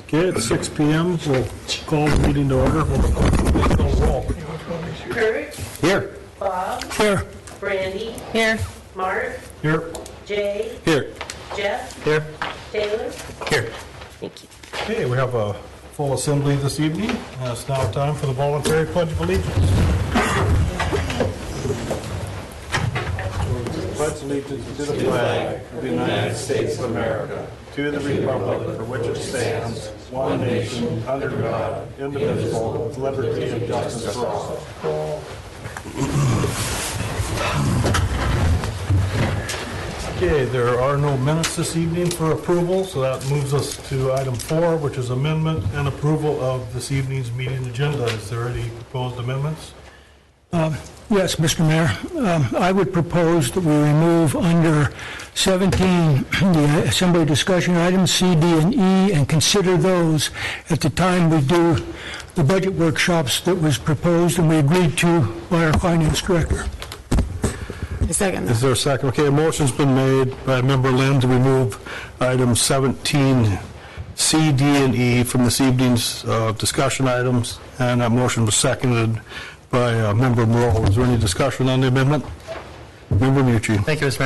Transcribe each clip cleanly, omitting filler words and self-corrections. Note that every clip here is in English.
Okay, it's 6 p.m. We'll call the meeting to order. We'll roll. Kurt? Here. Bob? Here. Brandy? Here. Mark? Here. Jay? Here. Jeff? Here. Taylor? Here. Thank you. Okay, we have a full assembly this evening. It's now time for the voluntary Pledge of Allegiance. Pledge allegiance to the flag of the United States of America, to the republic for which it stands, one nation, under God, indivisible, with liberty and justice for all. Okay, there are no minutes this evening for approval, so that moves us to item 4, which is amendment and approval of this evening's meeting agenda. Is there any proposed amendments? Yes, Mr. Mayor. I would propose that we remove under 17 the Assembly discussion items C, D, and E and consider those at the time we do the budget workshops that was proposed and we agreed to by our Finance Director. A second. Is there a second? Okay, a motion's been made by Member Lynn to remove items 17 C, D, and E from this evening's discussion items, and that motion was seconded by Member Morrell. Is there any discussion on the amendment? Member Mucci. Thank you, Mr.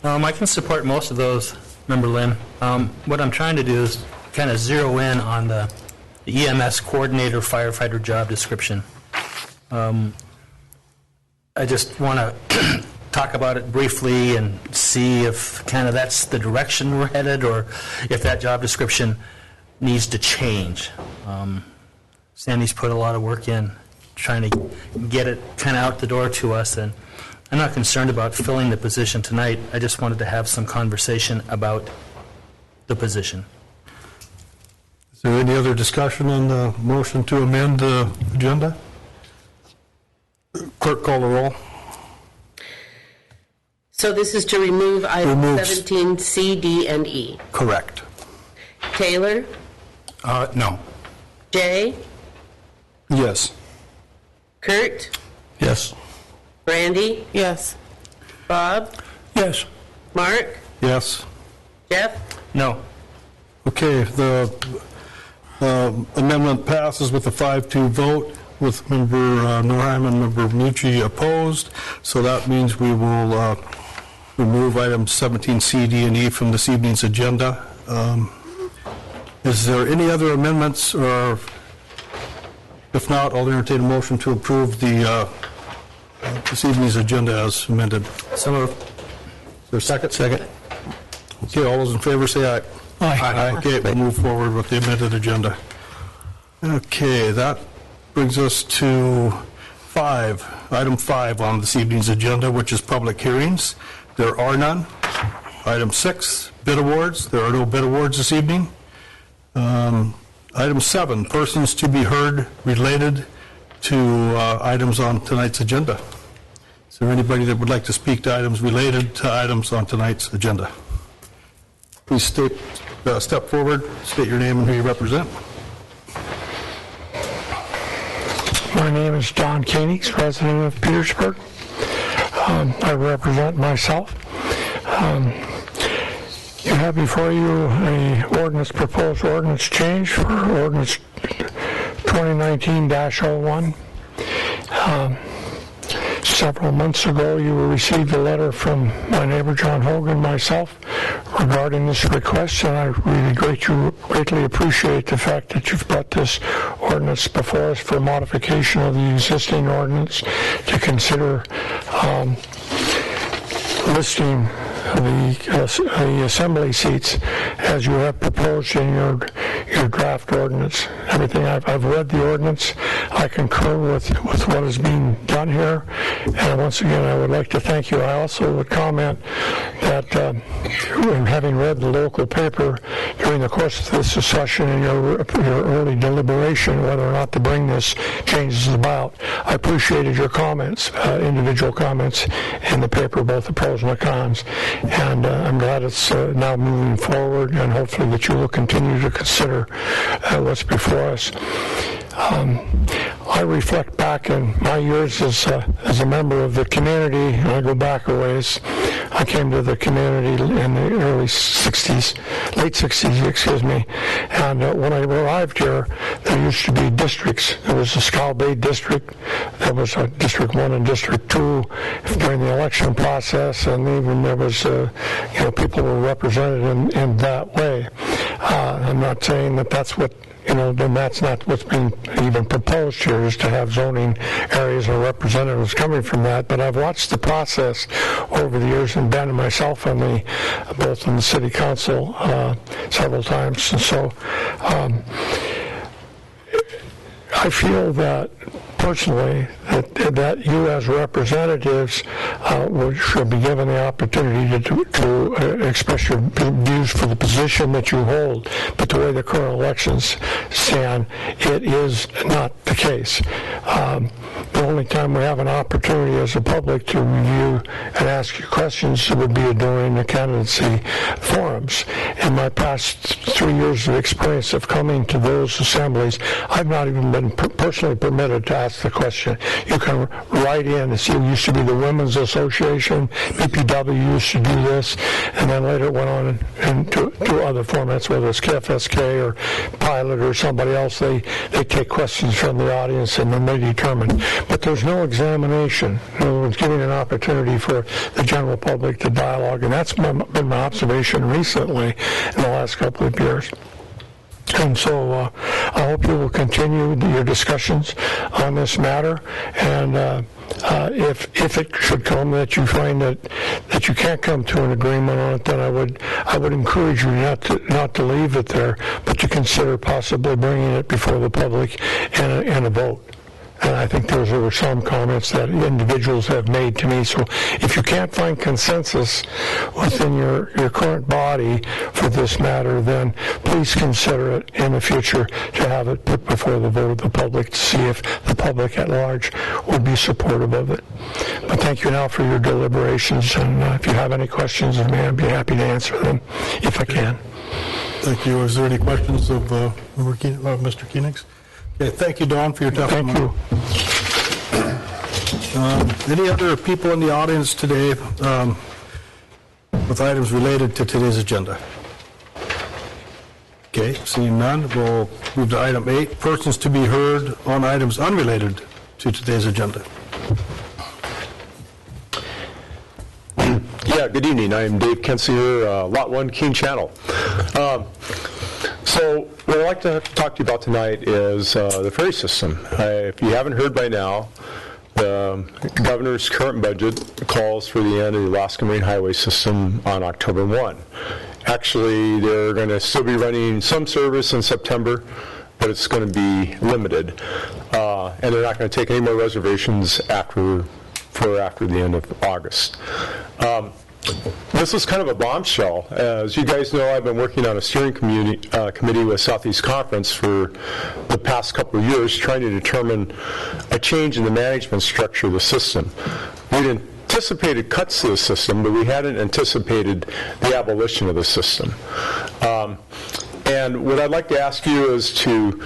Mayor. I can support most of those, Member Lynn. What I'm trying to do is kind of zero in on the EMS coordinator firefighter job description. I just want to talk about it briefly and see if kind of that's the direction we're headed or if that job description needs to change. Sandy's put a lot of work in trying to get it kind of out the door to us, and I'm not concerned about filling the position tonight. I just wanted to have some conversation about the position. Is there any other discussion on the motion to amend the agenda? Clerk, call the roll. So this is to remove items 17 C, D, and E. Correct. Taylor? No. Jay? Yes. Kurt? Yes. Brandy? Yes. Bob? Yes. Mark? Yes. Jeff? No. Okay, the amendment passes with a 5-2 vote, with Member Norheim and Member Mucci opposed. So that means we will remove items 17 C, D, and E from this evening's agenda. Is there any other amendments, or if not, I'll entertain a motion to approve the this evening's agenda as amended. So moved. Is there a second? Second. Okay, all those in favor say aye. Aye. Okay, we'll move forward with the amended agenda. Okay, that brings us to item 5 on this evening's agenda, which is public hearings. There are none. Item 6, bid awards. There are no bid awards this evening. Item 7, persons to be heard related to items on tonight's agenda. Is there anybody that would like to speak to items related to items on tonight's agenda? Please step forward, state your name and who you represent. My name is John Koenigs, resident of Petersburg. I represent myself. You have before you a proposed ordinance change for ordinance 2019-01. Several months ago, you received a letter from my neighbor John Hogan and myself regarding this request, and I really greatly appreciate the fact that you've brought this ordinance before us for modification of the existing ordinance to consider listing the assembly seats as you have proposed in your draft ordinance. Everything I've read the ordinance. I concur with what is being done here, and once again I would like to thank you. I also would comment that having read the local paper during the course of this session and your early deliberation whether or not to bring this changes about, I appreciated your comments, individual comments in the paper, both the pros and the cons, and I'm glad it's now moving forward, and hopefully that you will continue to consider what's before us. I reflect back in my years as a member of the community, and I go back a ways. I came to the community in the early 60s, late 60s, excuse me, and when I arrived here, there used to be districts. There was the Skull Bay District, there was a District 1 and District 2 during the election process, and even there was, people were represented in that way. I'm not saying that that's what then that's not what's being even proposed here, is to have zoning areas or representatives coming from that. But I've watched the process over the years and been myself both in the city council several times. And so I feel that personally that you as representatives should be given the opportunity to express your views for the position that you hold. But the way the current elections stand, it is not the case. The only time we have an opportunity as a public to review and ask you questions would be during the candidacy forums. In my past 3 years of experience of coming to those assemblies, I've not even been personally permitted to ask the question. You can write in and see, it used to be the Women's Association, BPW used to do this, and then later it went on into other formats, whether it's KFSK or Pilot or somebody else. They take questions from the audience and then they determine. But there's no examination. In other words, giving an opportunity for the general public to dialogue, and that's been my observation recently in the last couple of years. And so I hope you will continue your discussions on this matter, and if it should come that you find that you can't come to an agreement on it, then I would encourage you not to leave it there, but to consider possibly bringing it before the public and a vote. And I think those are some comments that individuals have made to me. So if you can't find consensus within your current body for this matter, then please consider it in the future to have it put before the vote of the public to see if the public at large would be supportive of it. But thank you now for your deliberations, and if you have any questions of me, I'd be happy to answer them if I can. Thank you. Is there any questions of Mr. Koenigs? Okay, thank you, Don, for your testimony. Thank you. Any other people in the audience today with items related to today's agenda? Okay, seeing none, we'll move to item 8, persons to be heard on items unrelated to today's agenda. Yeah, good evening. I'm Dave Kensier, Lot 1, Keene Channel. So what I'd like to talk to you about tonight is the ferry system. If you haven't heard by now, the governor's current budget calls for the end of the Alaska Marine Highway System on October 1. Actually, they're going to still be running some service in September, but it's going to be limited. And they're not going to take any more reservations after the end of August. This is kind of a bombshell. As you guys know, I've been working on a steering committee with Southeast Conference for the past couple of years, trying to determine a change in the management structure of the system. We'd anticipated cuts to the system, but we hadn't anticipated the abolition of the system. And what I'd like to ask you is to,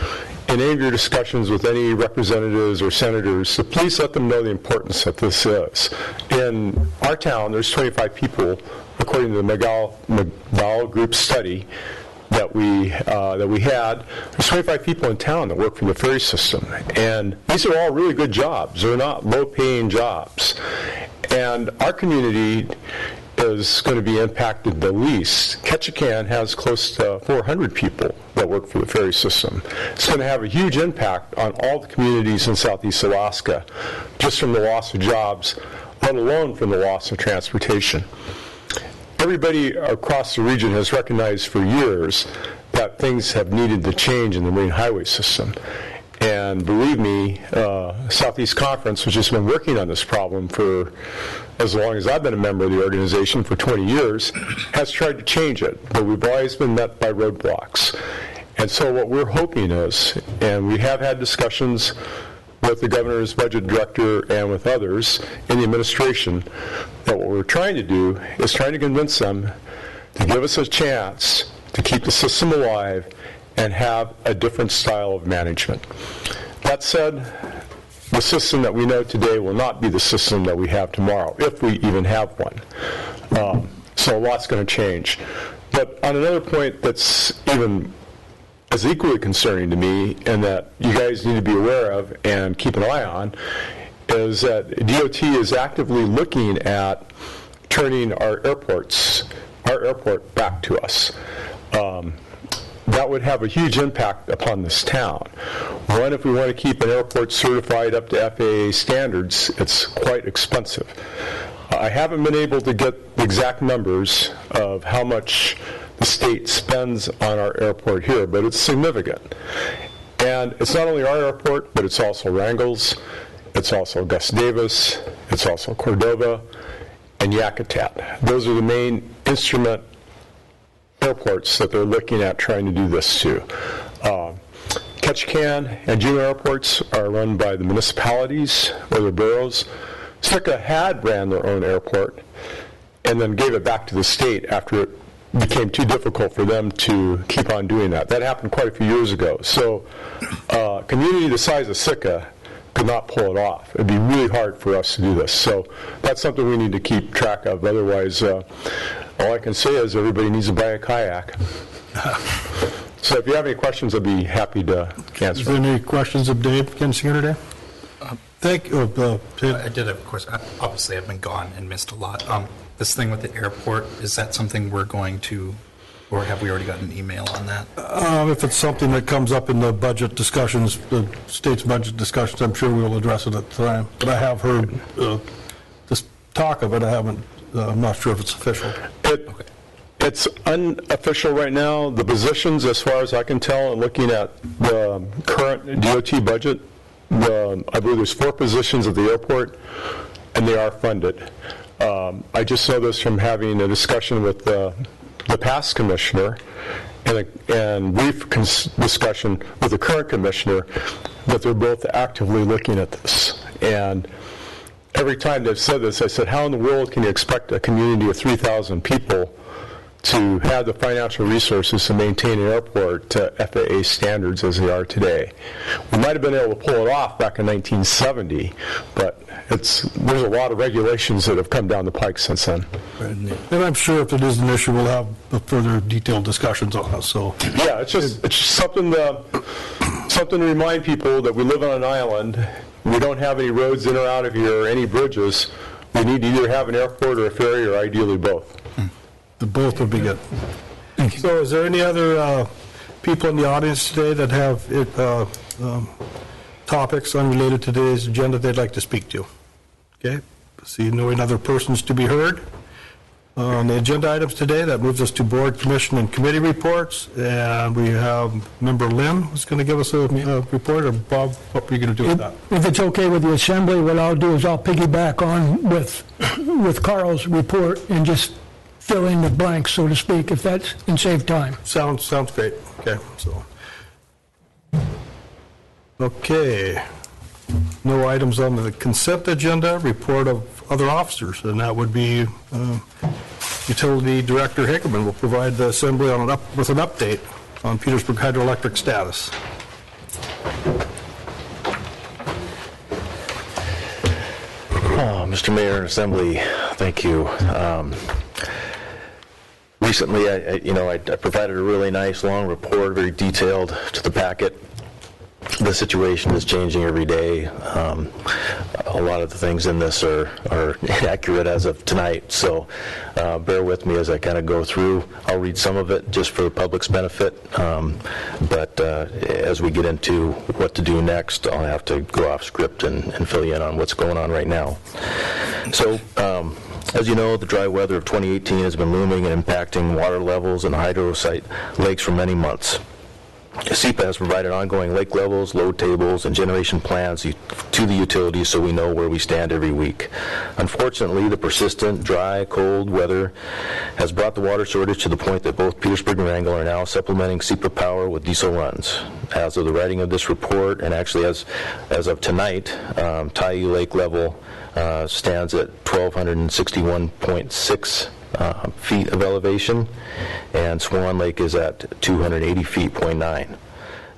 in any of your discussions with any representatives or senators, to please let them know the importance that this is. In our town, there's 25 people, according to the McDowell Group study that we had. There's 25 people in town that work for the ferry system, and these are all really good jobs. They're not low-paying jobs, and our community is going to be impacted the least. Ketchikan has close to 400 people that work for the ferry system. It's going to have a huge impact on all the communities in Southeast Alaska, just from the loss of jobs, let alone from the loss of transportation. Everybody across the region has recognized for years that things have needed to change in the marine highway system. And believe me, Southeast Conference, which has been working on this problem for as long as I've been a member of the organization, for 20 years, has tried to change it. But we've always been met by roadblocks. And so what we're hoping is, and we have had discussions with the governor's budget director and with others in the administration, that what we're trying to do is trying to convince them to give us a chance to keep the system alive and have a different style of management. That said, the system that we know today will not be the system that we have tomorrow, if we even have one. So a lot's going to change. But on another point that's even as equally concerning to me, and that you guys need to be aware of and keep an eye on, is that DOT is actively looking at turning our airport back to us. That would have a huge impact upon this town. One, if we want to keep an airport certified up to FAA standards, it's quite expensive. I haven't been able to get the exact numbers of how much the state spends on our airport here, but it's significant. And it's not only our airport, but it's also Wrangell's, it's also Gus Davis, it's also Cordova, and Yakutat. Those are the main instrument airports that they're looking at trying to do this to. Ketchikan and Juneau airports are run by the municipalities or the boroughs. SICA had ran their own airport and then gave it back to the state after it became too difficult for them to keep on doing that. That happened quite a few years ago. So a community the size of SICA could not pull it off. It'd be really hard for us to do this. So that's something we need to keep track of. Otherwise, all I can say is everybody needs to buy a kayak. So if you have any questions, I'd be happy to answer. Is there any questions of Dave Kinsinger today? Thank you. I did have a question. Obviously, I've been gone and missed a lot. This thing with the airport, is that something we're going to, or have we already got an email on that? If it's something that comes up in the budget discussions, the state's budget discussions, I'm sure we'll address it at the time. But I have heard this talk of it. I haven't. I'm not sure if it's official. Okay. It's unofficial right now. The positions, as far as I can tell, and looking at the current DOT budget, I believe there's 4 positions at the airport, and they are funded. I just know this from having a discussion with the past commissioner and brief discussion with the current commissioner that they're both actively looking at this. And every time they've said this, I said, how in the world can you expect a community of 3,000 people to have the financial resources to maintain an airport to FAA standards as they are today? We might have been able to pull it off back in 1970, but there's a lot of regulations that have come down the pike since then. And I'm sure if it is an issue, we'll have further detailed discussions on it. So yeah, it's just something to remind people that we live on an island. We don't have any roads in or out of here or any bridges. We need to either have an airport or a ferry, or ideally both. the both would be good. Thank you. So is there any other people in the audience today that have topics unrelated to today's agenda they'd like to speak to? Okay. See no other persons to be heard. On the agenda items today, that moves us to board, commission, and committee reports. And we have Member Lynn who's going to give us a report. Or Bob, what are you going to do with that? If it's okay with the assembly, what I'll do is I'll piggyback on with Carl's report and just fill in the blanks, so to speak, if that's in save time. Sounds great. Okay, so. Okay. No items on the consent agenda. Report of other officers, and that would be Utility Director Hickerman will provide the assembly with an update on Petersburg hydroelectric status. Mr. Mayor and Assembly, thank you. Recently, I provided a really nice long report, very detailed to the packet. The situation is changing every day. A lot of the things in this are inaccurate as of tonight, so bear with me as I kind of go through. I'll read some of it just for the public's benefit, but as we get into what to do next, I'll have to go off script and fill you in on what's going on right now. So, as you know, the dry weather of 2018 has been looming and impacting water levels in hydro site lakes for many months. SEPA has provided ongoing lake levels, load tables, and generation plans to the utilities so we know where we stand every week. Unfortunately, the persistent, dry, cold weather has brought the water shortage to the point that both Petersburg and Wrangell are now supplementing SEPA power with diesel runs. As of the writing of this report, and actually as of tonight, Taiyu Lake level stands at 1,261.6 feet of elevation, and Swan Lake is at 280 feet, .9.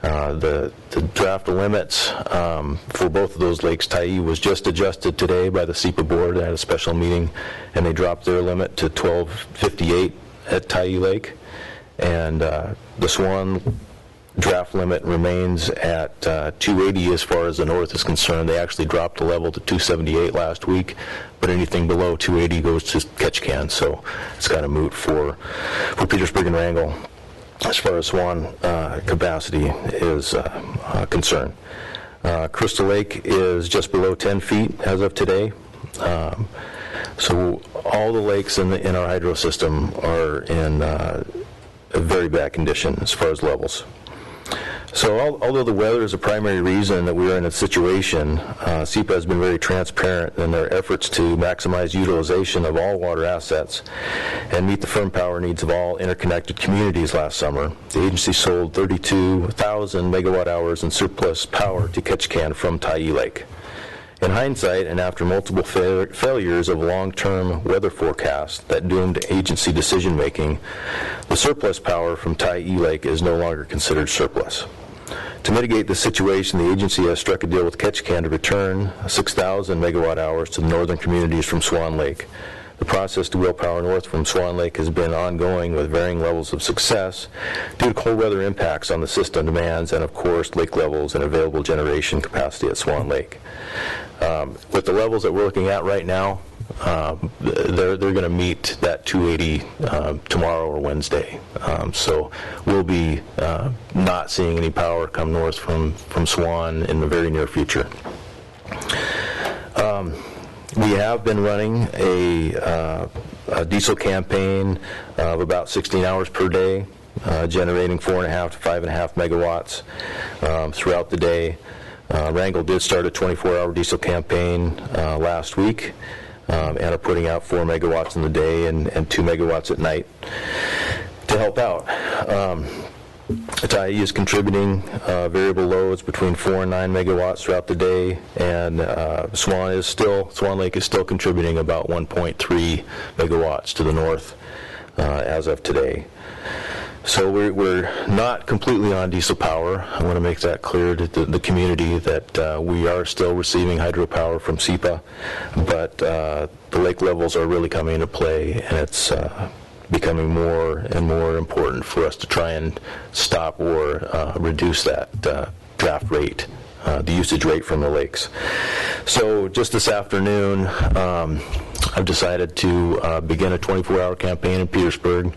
The draft limits for both of those lakes, Tyee was just adjusted today by the SEPA board. They had a special meeting, and they dropped their limit to 1258 at Tyee Lake. And the Swan draft limit remains at 280 as far as the north is concerned. They actually dropped the level to 278 last week, but anything below 280 goes to Ketchikan, so it's kind of moot for Petersburg and Wrangell as far as Swan capacity is concerned. Crystal Lake is just below 10 feet as of today. So all the lakes in our hydro system are in a very bad condition as far as levels. So although the weather is a primary reason that we are in a situation, SEPA has been very transparent in their efforts to maximize utilization of all water assets and meet the firm power needs of all interconnected communities last summer. The agency sold 32,000 megawatt hours in surplus power to Ketchikan from Tyee Lake. In hindsight, and after multiple failures of long-term weather forecasts that doomed agency decision-making, the surplus power from Tyee Lake is no longer considered surplus. To mitigate the situation, the agency has struck a deal with Ketchikan to return 6,000 megawatt hours to the northern communities from Swan Lake. The process to wheel power north from Swan Lake has been ongoing with varying levels of success due to cold weather impacts on the system demands and, of course, lake levels and available generation capacity at Swan Lake. With the levels that we're looking at right now, they're going to meet that 280 tomorrow or Wednesday. So we'll be not seeing any power come north from Swan in the very near future. We have been running a diesel campaign of about 16 hours per day, generating 4.5 to 5.5 megawatts throughout the day. Wrangell did start a 24-hour diesel campaign last week and are putting out 4 megawatts in the day and 2 megawatts at night to help out. Tyee is contributing variable loads between 4 and 9 megawatts throughout the day, and Swan Lake is still contributing about 1.3 megawatts to the north as of today. So we're not completely on diesel power. I want to make that clear to the community that we are still receiving hydropower from SEPA, but the lake levels are really coming into play, and it's becoming more and more important for us to try and stop or reduce that draft rate, the usage rate from the lakes. So just this afternoon, I've decided to begin a 24-hour campaign in Petersburg.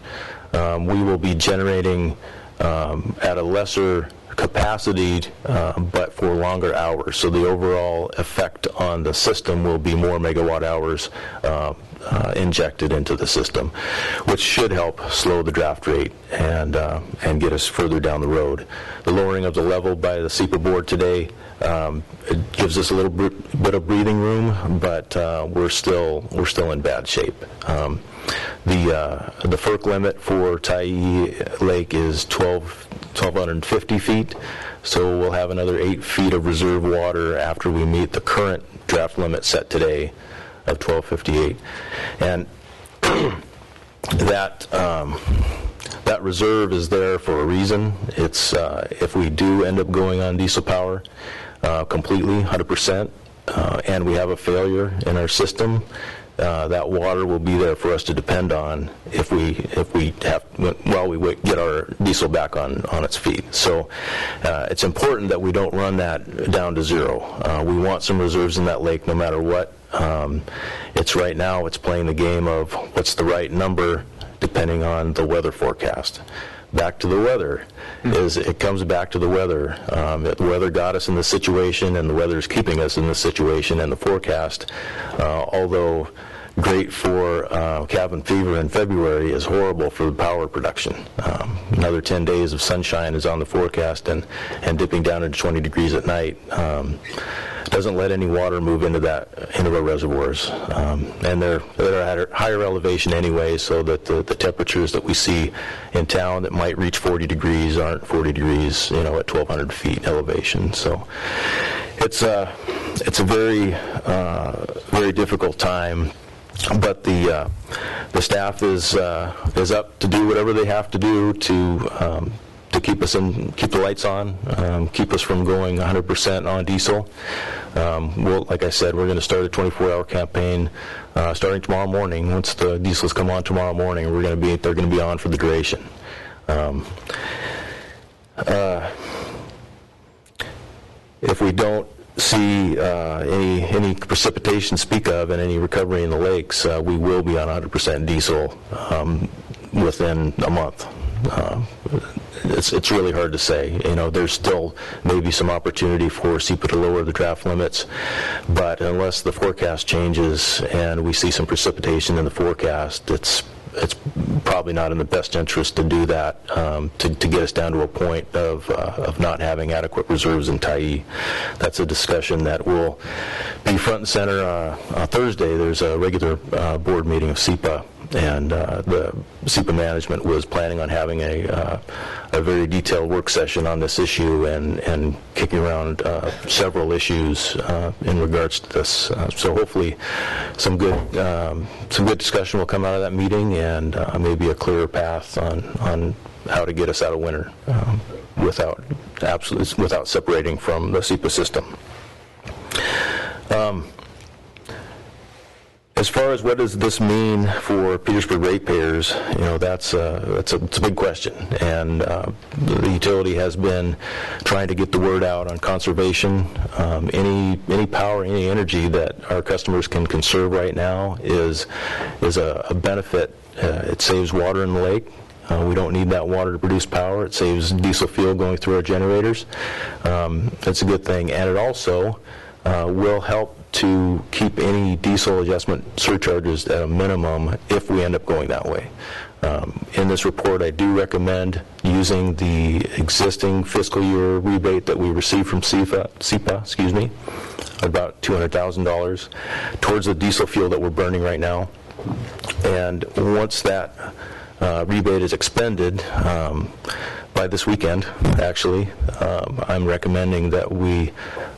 We will be generating at a lesser capacity, but for longer hours. So the overall effect on the system will be more megawatt hours injected into the system, which should help slow the draft rate and get us further down the road. The lowering of the level by the SEPA board today it gives us a little bit of breathing room, but we're still in bad shape. The FERC limit for Tyee Lake is 1,250 feet, so we'll have another 8 feet of reserve water after we meet the current draft limit set today of 1258. And that reserve is there for a reason. It's if we do end up going on diesel power completely, 100%, and we have a failure in our system, that water will be there for us to depend on if we get our diesel back on its feet. So it's important that we don't run that down to zero. We want some reserves in that lake no matter what. It's right now it's playing the game of what's the right number depending on the weather forecast. Back to the weather. It comes back to the weather. The weather got us in this situation, and the weather is keeping us in this situation, and the forecast, although great for cabin fever in February, is horrible for the power production. Another 10 days of sunshine is on the forecast, and dipping down into 20 degrees at night doesn't let any water move into our reservoirs, and they're at a higher elevation anyway, so that the temperatures that we see in town that might reach 40 degrees aren't 40 degrees, at 1,200 feet elevation. So it's a very very difficult time. But the staff is up to do whatever they have to do to to keep the lights on, keep us from going 100% on diesel. Like I said, we're going to start a 24-hour campaign starting tomorrow morning. Once the diesels come on tomorrow morning, they're going to be on for the duration. If we don't see any precipitation to speak of and any recovery in the lakes, we will be on 100% diesel within a month. It's really hard to say. There's still maybe some opportunity for SEPA to lower the draft limits, but unless the forecast changes and we see some precipitation in the forecast, it's probably not in the best interest to do that, to get us down to a point of not having adequate reserves in Tyee. That's a discussion that will be front and center on Thursday. There's a regular board meeting of SEPA, and the SEPA management was planning on having a very detailed work session on this issue and kicking around several issues in regards to this. So hopefully some good discussion will come out of that meeting, and maybe a clearer path on how to get us out of winter without separating from the SEPA system. As far as what does this mean for Petersburg ratepayers, that's a big question, and the utility has been trying to get the word out on conservation. Any power, any energy that our customers can conserve right now is a benefit. It saves water in the lake. We don't need that water to produce power. It saves diesel fuel going through our generators. That's a good thing, and it also will help to keep any diesel adjustment surcharges at a minimum if we end up going that way. In this report, I do recommend using the existing fiscal year rebate that we received from SEPA, about $200,000, towards the diesel fuel that we're burning right now. And once that rebate is expended, by this weekend, actually, I'm recommending that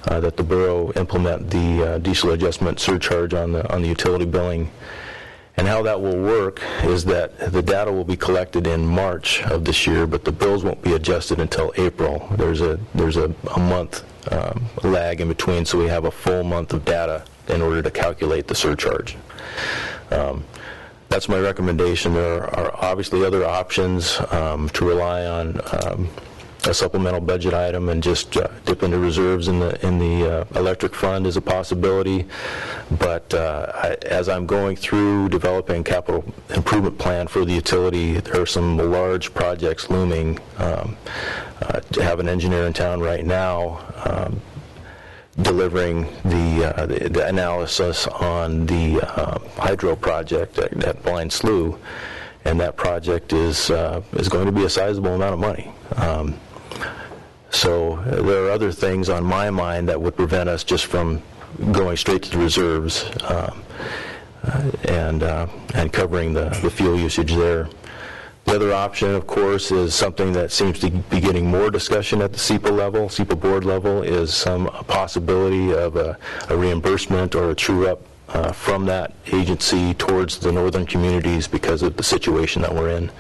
that the borough implement the diesel adjustment surcharge on the utility billing. And how that will work is that the data will be collected in March of this year, but the bills won't be adjusted until April. There's a month lag in between, so we have a full month of data in order to calculate the surcharge. That's my recommendation. There are obviously other options to rely on a supplemental budget item and just dip into reserves in the electric fund is a possibility. But as I'm going through developing capital improvement plan for the utility, there are some large projects looming. To have an engineer in town right now delivering the analysis on the hydro project at Blind Slough, and that project is going to be a sizable amount of money. So there are other things on my mind that would prevent us just from going straight to the reserves and covering the fuel usage there. The other option, of course, is something that seems to be getting more discussion at the SEPA board level, is some possibility of a reimbursement or a true-up from that agency towards the northern communities because of the situation that we're in.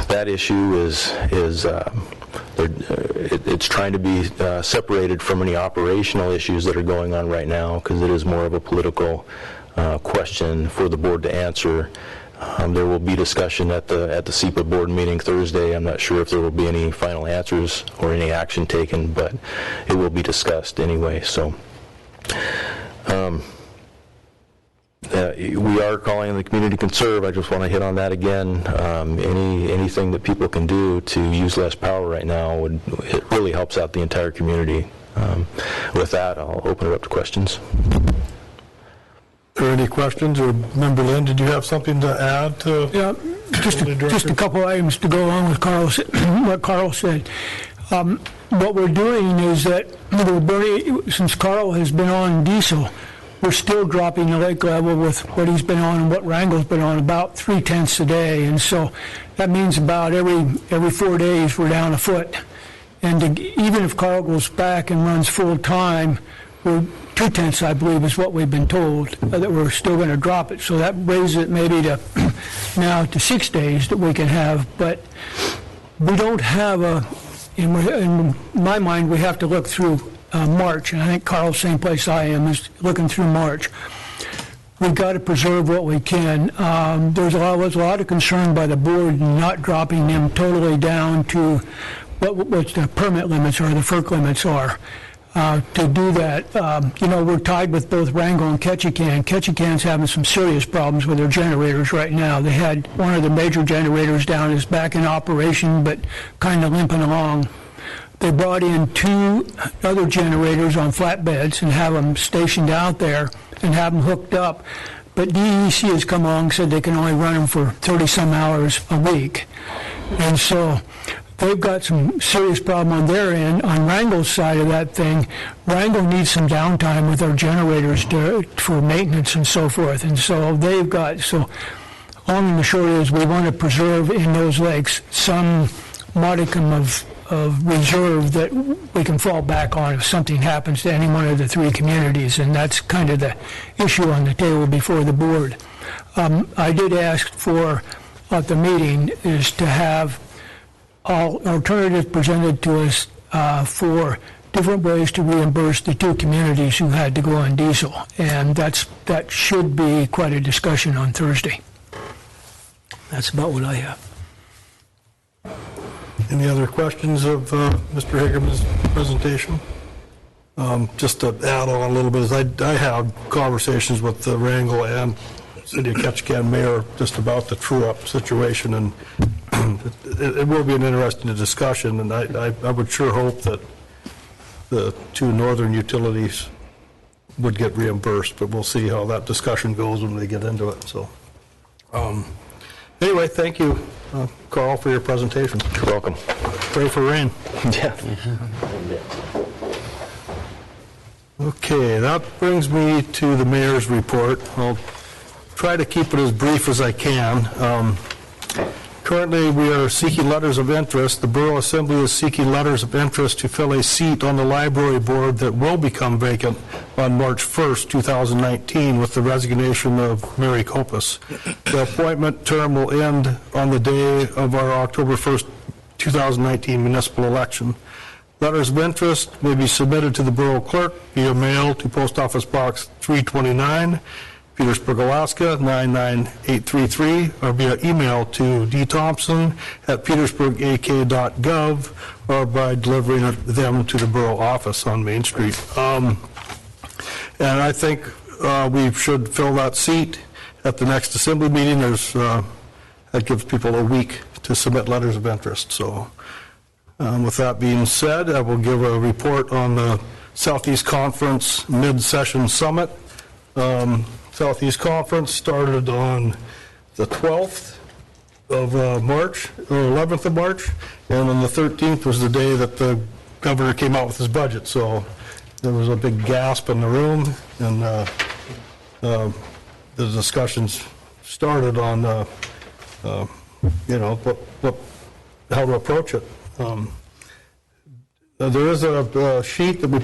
That issue it's trying to be separated from any operational issues that are going on right now, because it is more of a political question for the board to answer. There will be discussion at the SEPA board meeting Thursday. I'm not sure if there will be any final answers or any action taken, but it will be discussed anyway. So we are calling the community conserve. I just want to hit on that again. Anything that people can do to use less power right now it really helps out the entire community. With that, I'll open it up to questions. Are there any questions? Or Member Lynn, did you have something to add to? Yeah, just a couple items to go along with what Carl said. What we're doing is that since Carl has been on diesel, we're still dropping the lake level with what he's been on and what Wrangell's been on, about 0.3 a day, and so that means about every 4 days we're down a foot. And even if Carl goes back and runs full time, we're 2/10, I believe, is what we've been told, that we're still going to drop it. So that raises it maybe to now to 6 days that we can have. But we don't have in my mind, we have to look through March, and I think Carl's same place I am, is looking through March. We've got to preserve what we can. There's a lot of concern by the board not dropping them totally down to what the permit limits or the FERC limits are. To do that, we're tied with both Wrangell and Ketchikan. Ketchikan's having some serious problems with their generators right now. They had one of the major generators down is back in operation, but kind of limping along. They brought in 2 other generators on flatbeds and have them stationed out there and have them hooked up. But DEC has come along and said they can only run them for 30-some hours a week. And so they've got some serious problem on their end. On Wrangell's side of that thing, Wrangell needs some downtime with their generators for maintenance and so forth. And so long and the short is we want to preserve in those lakes some modicum of reserve that we can fall back on if something happens to any one of the 3 communities, and that's kind of the issue on the table before the board. I did ask for, at the meeting, is to have all alternatives presented to us for different ways to reimburse the 2 communities who had to go on diesel, and that should be quite a discussion on Thursday. That's about what I have. Any other questions of Mr. Hagerman's presentation? Just to add on a little bit, I had conversations with the Wrangell and City of Ketchikan mayor just about the true-up situation, and it will be an interesting discussion, and I would sure hope that the 2 northern utilities would get reimbursed, but we'll see how that discussion goes when they get into it. So, anyway, thank you, Carl, for your presentation. You're welcome. Pray for rain. Yeah. Okay, that brings me to the mayor's report. I'll try to keep it as brief as I can. Currently, we are seeking letters of interest. The Borough Assembly is seeking letters of interest to fill a seat on the library board that will become vacant on March 1st, 2019, with the resignation of Mary Kopus. The appointment term will end on the day of our October 1st, 2019 municipal election. Letters of interest may be submitted to the Borough Clerk via mail to Post Office Box 329, Petersburg, Alaska, 99833, or via email to dthompson@petersburgak.gov, or by delivering them to the Borough office on Main Street. And I think we should fill that seat at the next Assembly meeting. That gives people a week to submit letters of interest. So with that being said, I will give a report on the Southeast Conference Mid-Session Summit. Southeast Conference started on the 12th of March, or 11th of March, and on the 13th was the day that the governor came out with his budget. So there was a big gasp in the room, and the discussions started on, how to approach it. There is a sheet that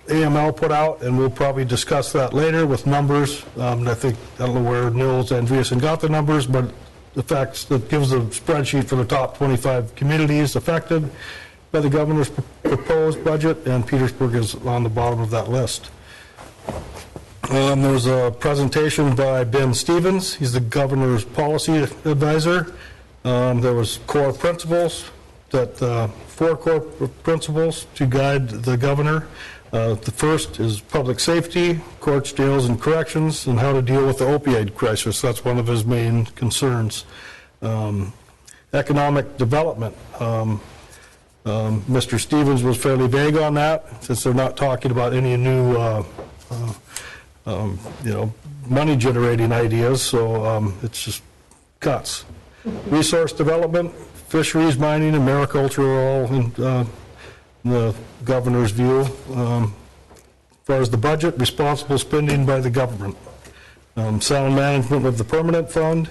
AML put out, and we'll probably discuss that later with numbers. I don't know where Nils Andreessen got the numbers, but the facts that gives a spreadsheet for the top 25 communities affected by the governor's proposed budget, and Petersburg is on the bottom of that list. There was a presentation by Ben Stevens. He's the governor's policy advisor. There was core principles, 4 core principles to guide the governor. The first is public safety, courts, jails, and corrections, and how to deal with the opioid crisis. That's one of his main concerns. Economic development. Mr. Stevens was fairly vague on that, since they're not talking about any new, money-generating ideas, so it's just cuts. Resource development, fisheries, mining, and mariculture are all in the governor's view. As far as the budget, responsible spending by the government. Sound management of the permanent fund,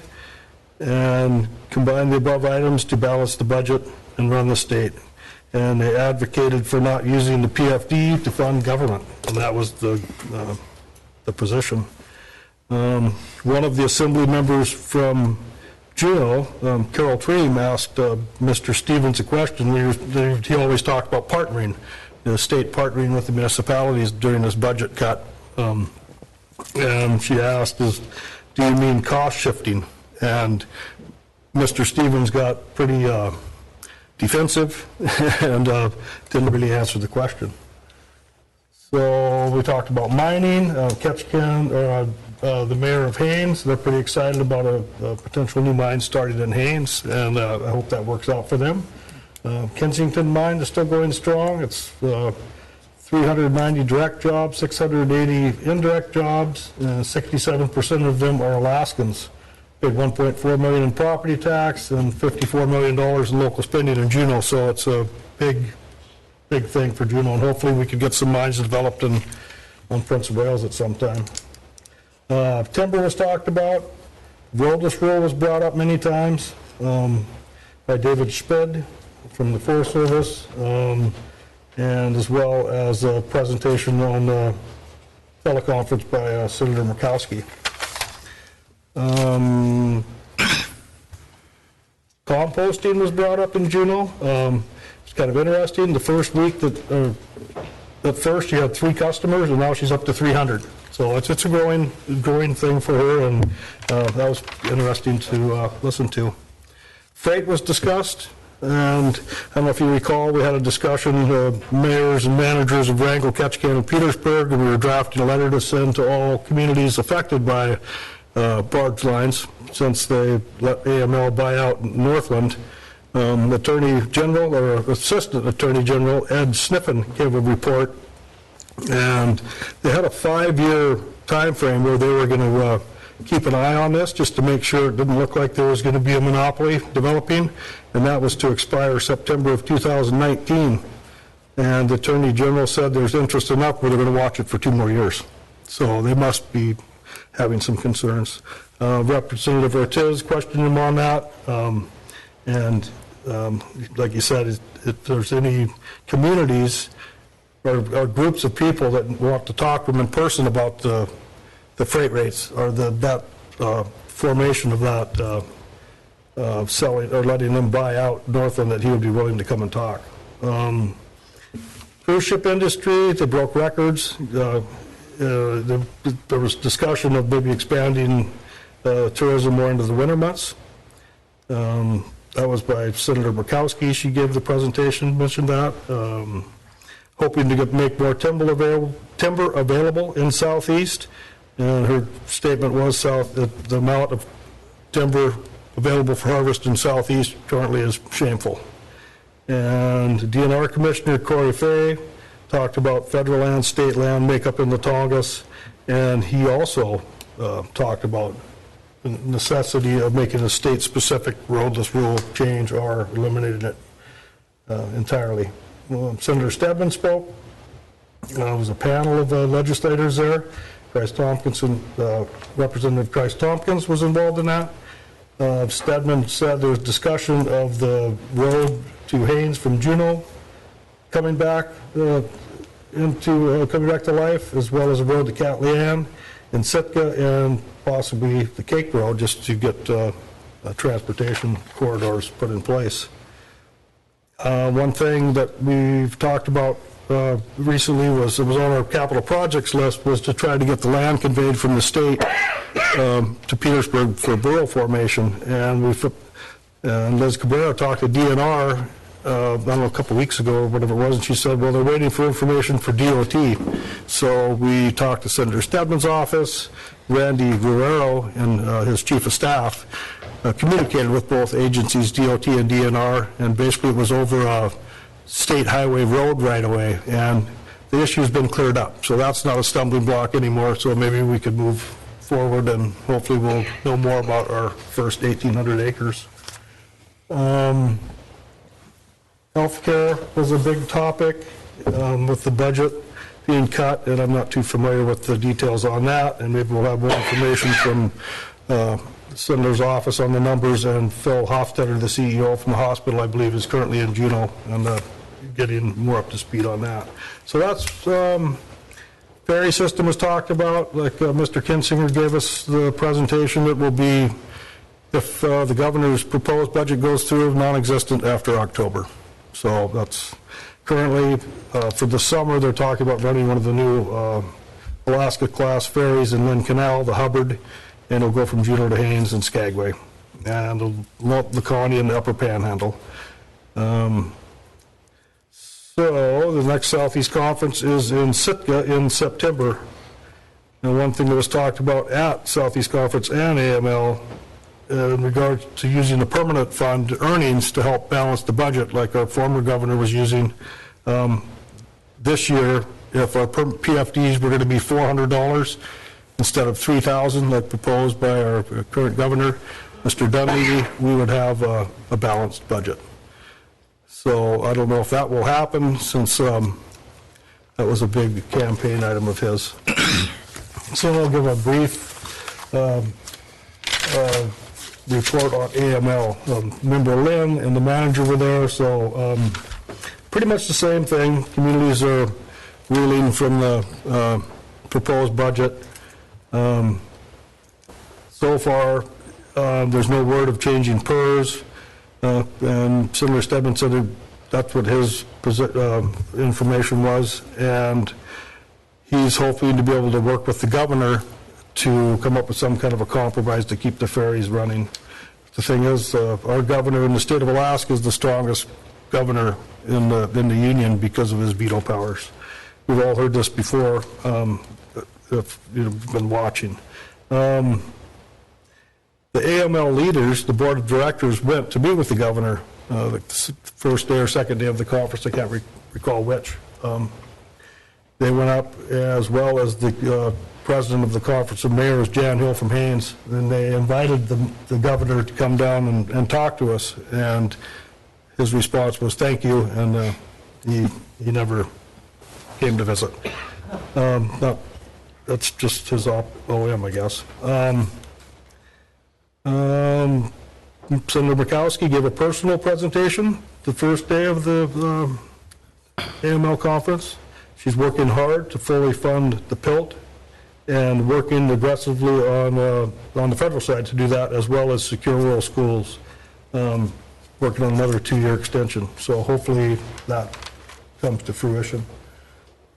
and combine the above items to balance the budget and run the state. and they advocated for not using the PFD to fund government, and that was the position. One of the assembly members from Juneau, Carol Treem, asked Mr. Stevens a question. He always talked about partnering, the state partnering with the municipalities during this budget cut. And she asked, do you mean cost shifting? And Mr. Stevens got pretty defensive and didn't really answer the question. So we talked about mining, Ketchikan, the mayor of Haines. They're pretty excited about a potential new mine starting in Haines, and I hope that works out for them. Kensington mine is still going strong. It's 390 direct jobs, 680 indirect jobs, and 67% of them are Alaskans. Paid $1.4 million in property tax and $54 million in local spending in Juneau, so it's a big thing for Juneau, and hopefully we can get some mines developed on Prince of Wales at some time. Timber was talked about. Roadless rule was brought up many times by David Spid from the Forest Service, and as well as a presentation on the teleconference by Senator Murkowski. Composting was brought up in Juneau. It's kind of interesting. The first week at first she had 3 customers, and now she's up to 300. So it's a growing thing for her, and that was interesting to listen to. Freight was discussed, and I don't know if you recall, we had a discussion, mayors and managers of Wrangell, Ketchikan, and Petersburg, and we were drafting a letter to send to all communities affected by barge lines since they let AML buy out Northland. Attorney General, or Assistant Attorney General, Ed Sniffen, gave a report, and they had a 5-year time frame where they were going to keep an eye on this just to make sure it didn't look like there was going to be a monopoly developing, and that was to expire September of 2019. And the Attorney General said there's interest enough where they're going to watch it for 2 more years. So they must be having some concerns. Representative Ortiz questioned him on that. And like you said, if there's any communities or groups of people that want to talk to them in person about the freight rates or that formation of that selling or letting them buy out Northland, that he would be willing to come and talk. Cruise ship industry, they broke records. There was discussion of maybe expanding tourism more into the winter months. That was by Senator Murkowski. She gave the presentation, mentioned that. Hoping to make more timber available in Southeast. And her statement was the amount of timber available for harvest in Southeast currently is shameful. And DNR Commissioner Corey Fay talked about federal land, state land makeup in the Tongass, and he also talked about the necessity of making a state-specific roadless rule change or eliminating it entirely. Senator Stedman spoke. There was a panel of legislators there. Bryce Tompkins, Representative Bryce Tompkins was involved in that. Stedman said there was discussion of the road to Haines from Juneau coming back to life, as well as a road to Catlean in Sitka, and possibly the Cake Road, just to get transportation corridors put in place. One thing that we've talked about recently it was on our capital projects list, was to try to get the land conveyed from the state to Petersburg for Borough formation. And Liz Cabrera talked to DNR, I don't know, a couple weeks ago or whatever it was, and she said, well, they're waiting for information for DOT. So we talked to Senator Stedman's office, Randy Guerrero, and his chief of staff, communicated with both agencies, DOT and DNR, and basically it was over a state highway road right away, and the issue's been cleared up. So that's not a stumbling block anymore, so maybe we could move forward, and hopefully we'll know more about our first 1,800 acres. Healthcare was a big topic with the budget being cut, and I'm not too familiar with the details on that, and maybe we'll have more information from the Senator's office on the numbers, and Phil Hofstetter, the CEO from the hospital, I believe, is currently in Juneau, and getting more up to speed on that. So that's, ferry system was talked about, like Mr. Kinsinger gave us the presentation. It will be, if the governor's proposed budget goes through, non-existent after October. So that's currently, for the summer, they're talking about running one of the new Alaska-class ferries in Lynn Canal, the Hubbard, and it'll go from Juneau to Haines and Skagway, and the Connie and the Upper Panhandle. So the next Southeast Conference is in Sitka in September. And one thing that was talked about at Southeast Conference and AML in regards to using the permanent fund earnings to help balance the budget, like our former governor was using this year. If our PFDs were going to be $400 instead of $3,000, like proposed by our current governor, Mr. Dunleavy, we would have a balanced budget. So I don't know if that will happen, since that was a big campaign item of his. So I'll give a brief report on AML. Member Lynn and the manager were there, so pretty much the same thing. Communities are reeling from the proposed budget. So far, there's no word of changing PERS. And Senator Steadman said that's what his information was, and he's hoping to be able to work with the governor to come up with some kind of a compromise to keep the ferries running. The thing is, our governor in the state of Alaska is the strongest governor in the union because of his veto powers. We've all heard this before, if you've been watching. The AML leaders, the board of directors, went to meet with the governor the first day or second day of the conference. I can't recall which. They went up, as well as the president of the Conference of Mayors, Jan Hill from Haines, and they invited the governor to come down and talk to us. And his response was, "Thank you," and he never came to visit. That's just his OM, I guess. Senator Murkowski gave a personal presentation the first day of the AML conference. She's working hard to fully fund the PILT and working aggressively on the federal side to do that, as well as secure rural schools, working on another 2-year extension. So hopefully that comes to fruition.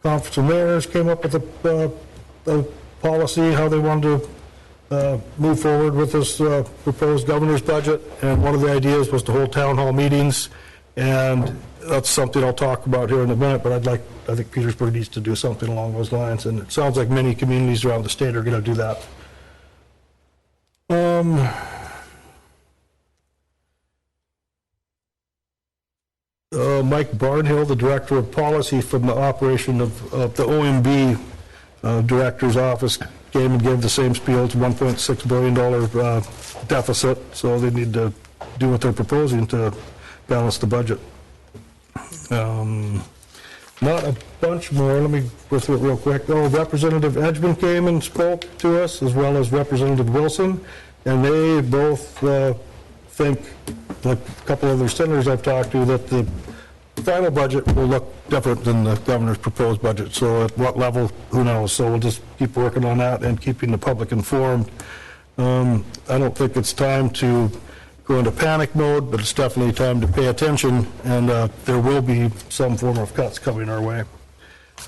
Conference of Mayors came up with a policy, how they wanted to move forward with this proposed governor's budget, and one of the ideas was to hold town hall meetings, and that's something I'll talk about here in a minute, but I think Petersburg needs to do something along those lines, and it sounds like many communities around the state are going to do that. Mike Barnhill, the director of policy from the operation of the OMB director's office, came and gave the same spiel. It's $1.6 billion deficit, so they need to do what they're proposing to balance the budget. Not a bunch more. Let me go through it real quick. Representative Edgman came and spoke to us, as well as Representative Wilson, and they both think, like a couple other senators I've talked to, that the final budget will look different than the governor's proposed budget. So at what level, who knows? So we'll just keep working on that and keeping the public informed. I don't think it's time to go into panic mode, but it's definitely time to pay attention, and there will be some form of cuts coming our way.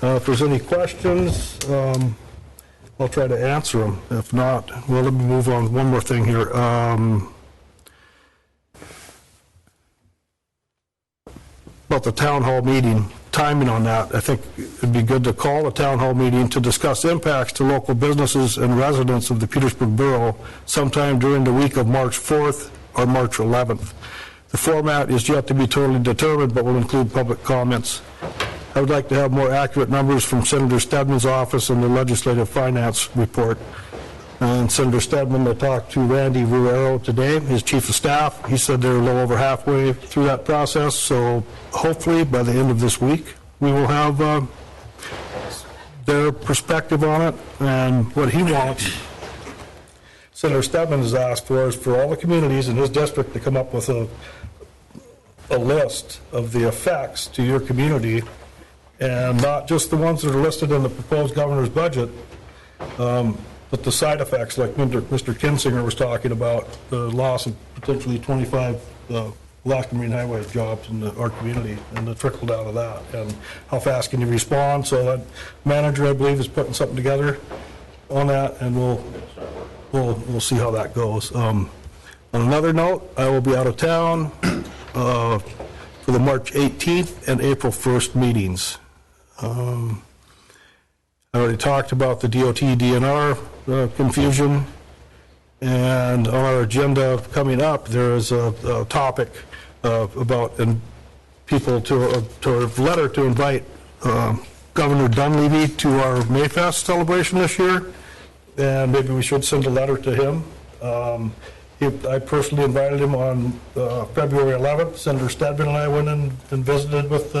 If there's any questions, I'll try to answer them. If not, well, let me move on. One more thing here. About the town hall meeting, timing on that, I think it'd be good to call a town hall meeting to discuss impacts to local businesses and residents of the Petersburg Borough sometime during the week of March 4th or March 11th. The format is yet to be totally determined, but will include public comments. I would like to have more accurate numbers from Senator Steadman's office and the legislative finance report. And Senator Steadman, I talked to Randy Ruero today, his chief of staff. He said they're a little over halfway through that process, so hopefully by the end of this week we will have their perspective on it. And what he wants, Senator Steadman has asked for, is for all the communities in his district to come up with a list of the effects to your community, and not just the ones that are listed in the proposed governor's budget, but the side effects, like Mr. Kinsinger was talking about, the loss of potentially 25 Alaska Marine Highway jobs in our community, and the trickle down of that, and how fast can you respond. So that manager, I believe, is putting something together on that, and we'll see how that goes. On another note, I will be out of town for the March 18th and April 1st meetings. I already talked about the DOT DNR confusion, and on our agenda coming up, there is a topic about people to a letter to invite Governor Dunleavy to our Mayfest celebration this year, and maybe we should send a letter to him. I personally invited him on February 11th. Senator Stedman and I went in and visited with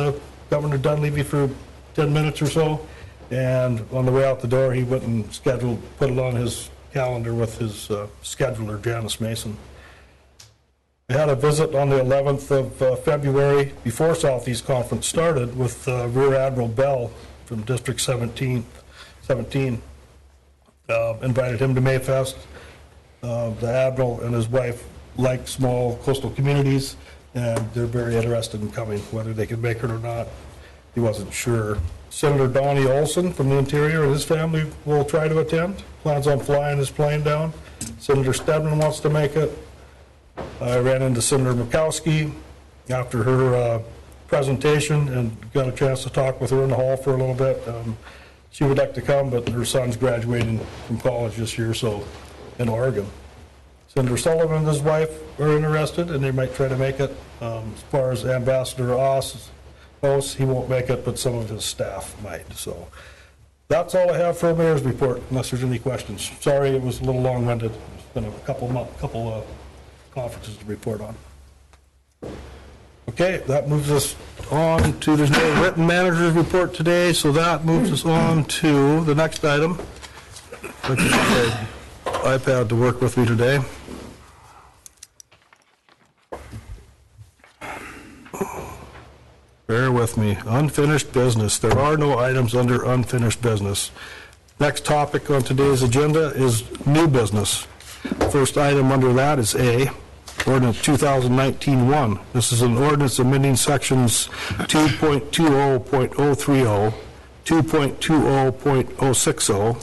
Governor Dunleavy for 10 minutes or so, and on the way out the door, he went and put it on his calendar with his scheduler, Janice Mason. I had a visit on the 11th of February before Southeast Conference started with Rear Admiral Bell from District 17. Invited him to Mayfest. The Admiral and his wife like small coastal communities, and they're very interested in coming. Whether they can make it or not, he wasn't sure. Senator Donnie Olson from the Interior and his family will try to attend. Plans on flying his plane down. Senator Stedman wants to make it. I ran into Senator Murkowski after her presentation and got a chance to talk with her in the hall for a little bit. She would like to come, but her son's graduating from college this year, so in Oregon. Senator Sullivan and his wife are interested, and they might try to make it. As far as Ambassador Oss, he won't make it, but some of his staff might. So that's all I have for a mayor's report, unless there's any questions. Sorry, it was a little long-winded. It's been a couple conferences to report on. Okay, that moves us on to, there's no written manager's report today, so that moves us on to the next item. Which is my iPad to work with me today. Bear with me. Unfinished business. There are no items under unfinished business. Next topic on today's agenda is new business. First item under that is A, Ordinance 2019-1. This is an ordinance amending sections 2.20.030, 2.20.060,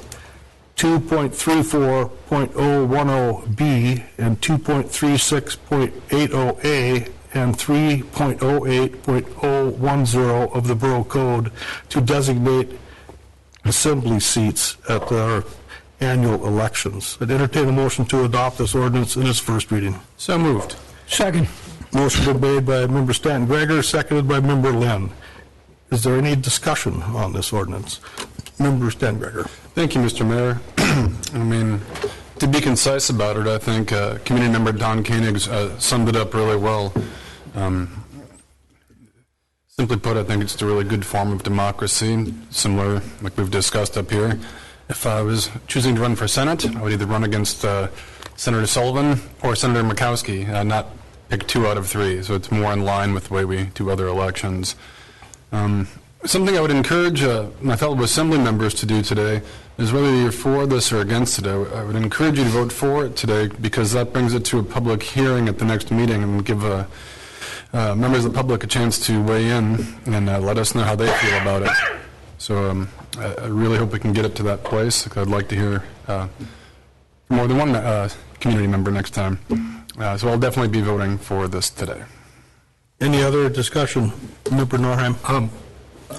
2.34.010B, and 2.36.80A, and 3.08.010 of the Borough Code to designate assembly seats at our annual elections. I'd entertain a motion to adopt this ordinance in its first reading. So moved. Second. Motion been made by Member Stanton Gregor, seconded by Member Lynn. Is there any discussion on this ordinance? Member Stanton Gregor. Thank you, Mr. Mayor. I mean, to be concise about it, I think Community Member Don Koenig summed it up really well. Simply put, I think it's a really good form of democracy, similar, like we've discussed up here. If I was choosing to run for Senate, I would either run against Senator Sullivan or Senator Murkowski, not pick 2 out of 3, so it's more in line with the way we do other elections. Something I would encourage my fellow assembly members to do today is whether you're for this or against it, I would encourage you to vote for it today, because that brings it to a public hearing at the next meeting and give members of the public a chance to weigh in and let us know how they feel about it. So I really hope we can get it to that place. I'd like to hear more than one community member next time. So I'll definitely be voting for this today. Any other discussion? Member Norheim.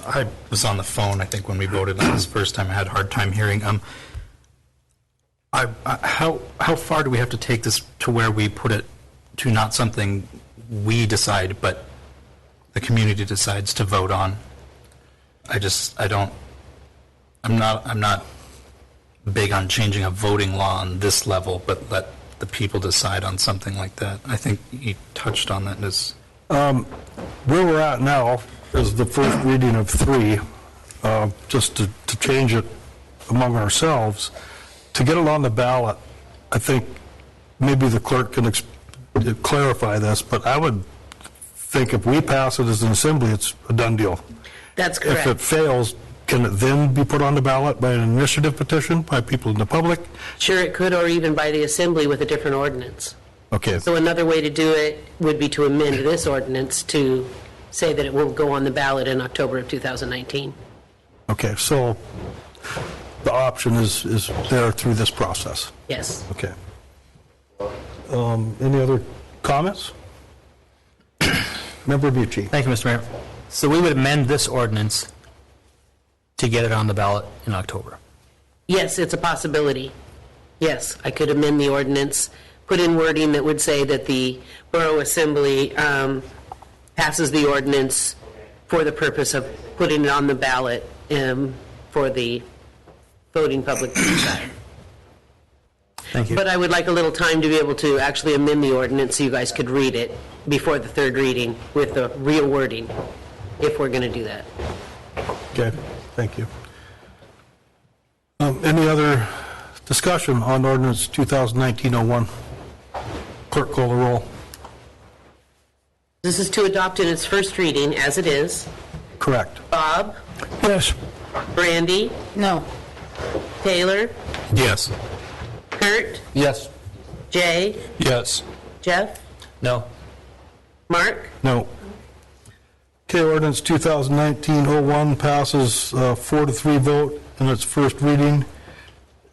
I was on the phone, I think, when we voted on this first time. I had a hard time hearing. How far do we have to take this to where we put it to not something we decide, but the community decides to vote on? I'm not big on changing a voting law on this level, but let the people decide on something like that. I think you touched on that. Where we're at now is the first reading of 3, just to change it among ourselves. To get it on the ballot, I think maybe the clerk can clarify this, but I would think if we pass it as an assembly, it's a done deal. That's If it correct. fails, can it then be put on the ballot by an initiative petition by people in the public? Sure, it could, or even by the assembly with a different ordinance. Okay, So another way to do it would be to amend this ordinance to say that it will go on the ballot in October of 2019. okay, so the option is there through this process. Yes. Okay. Any other comments? Member Bucci? Thank you, Mr. Mayor. So we would amend this ordinance to get it on the ballot in October. Yes, it's a possibility. Yes, I could amend the ordinance, put in wording that would say that the Borough Assembly passes the ordinance for the purpose of putting it on the ballot for the voting public to decide. Thank you. But I would like a little time to be able to actually amend the ordinance so you guys could read it before the third reading with the real wording, if we're going to do that. Okay, thank you. Any other discussion on ordinance 2019-01? Clerk, call the roll. This is to adopt in its first reading, as it is. Correct. Bob? Yes. Brandy? No. Taylor? Yes. Kurt? Yes. Jay? Yes. Jeff? No. Mark? No. Okay, ordinance 2019-01 passes 4-3 vote in its first reading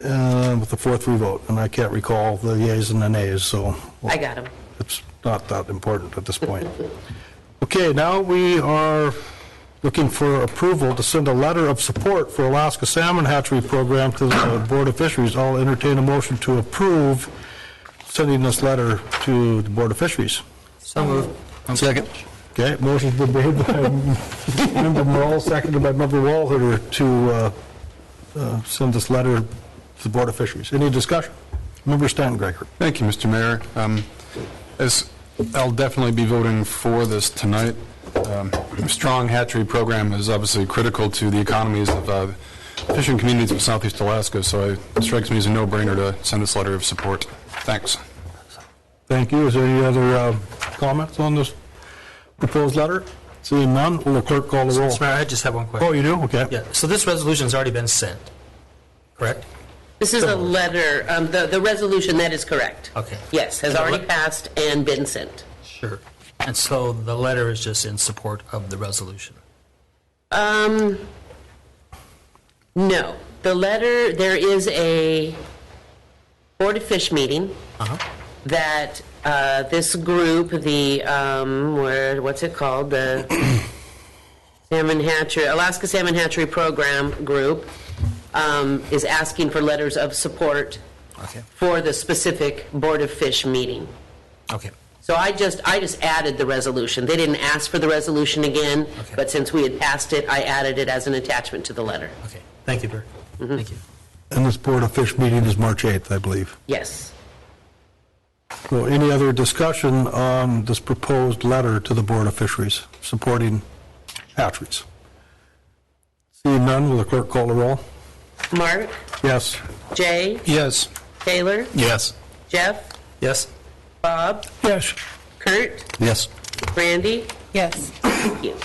with a 4-3 vote, and I can't recall the yeas and the nays, so I got him. it's not that important at this point. Okay, now we are looking for approval to send a letter of support for Alaska Salmon Hatchery Program to the Board of Fisheries. I'll entertain a motion to approve sending this letter to the Board of Fisheries. So moved. Second. Okay, motion's been made by Member Morrell, seconded by Member Walter to send this letter to the Board of Fisheries. Any discussion? Member Stanton Greger. Thank you, Mr. Mayor. As I'll definitely be voting for this tonight. A strong hatchery program is obviously critical to the economies of fishing communities of Southeast Alaska, so it strikes me as a no-brainer to send this letter of support. Thanks. Thank you. Is there any other comments on this proposed letter? Seeing none, will the clerk call the roll? Mr. Mayor, I just have one question. Oh, you do? Okay. Yeah, so this resolution's already been sent, correct? This is a letter, the resolution, that is correct. Okay. Yes, has And the already passed and been sent. Sure. And so the letter is just in support of the resolution? No. The letter, there is a Board of Fish meeting that this group, the, what's it called? The Salmon Hatchery, Alaska Salmon Hatchery Program Group is asking for letters of support Okay. for the specific Board of Fish meeting. Okay. So I just added the resolution. They didn't ask for the resolution again, Okay. but since we had passed it, I added it as an attachment to the letter. Okay. Thank you, Bert. Thank you. And this Board of Fish meeting is March 8th, I believe. Yes. So any other discussion on this proposed letter to the Board of Fisheries supporting hatcheries? Seeing none, will the clerk call the roll? Mark? Yes. Jay? Yes. Taylor? Yes. Jeff? Yes? Bob? Yes. Kurt? Yes. Brandy? Yes. Thank you.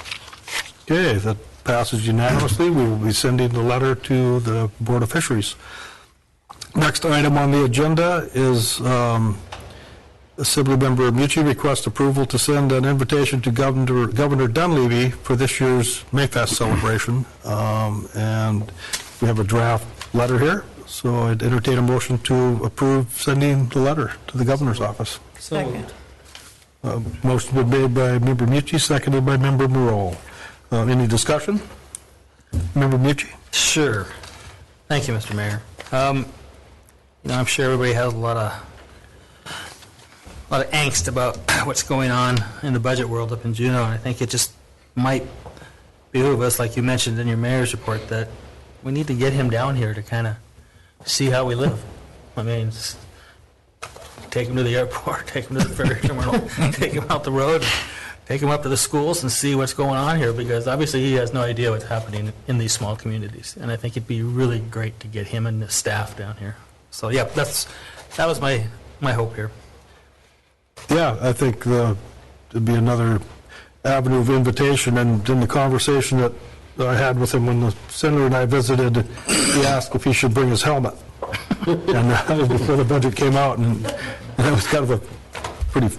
Okay, that passes unanimously. We will be sending the letter to the Board of Fisheries. Next item on the agenda is Assemblymember Mucci requests approval to send an invitation to Governor Dunleavy for this year's Mayfest celebration. And we have a draft letter here, so I'd entertain a motion to approve sending the letter to the governor's office. Second. Motion been made by Member Mucci, seconded by Member Morrell. Any discussion? Member Mucci? Sure. Thank you, Mr. Mayor. I'm sure everybody has a lot of angst about what's going on in the budget world up in Juneau, and I think it just might behoove us, like you mentioned in your mayor's report, that we need to get him down here to kind of see how we live. I mean, take him to the airport, take him to the ferry terminal, take him out the road, take him up to the schools and see what's going on here, because obviously he has no idea what's happening in these small communities. And I think it'd be really great to get him and the staff down here. So, yeah, that was my hope here. Yeah, I think it'd be another avenue of invitation, and in the conversation that I had with him when the senator and I visited, he asked if he should bring his helmet. And that was before the budget came out, and that was kind of a pretty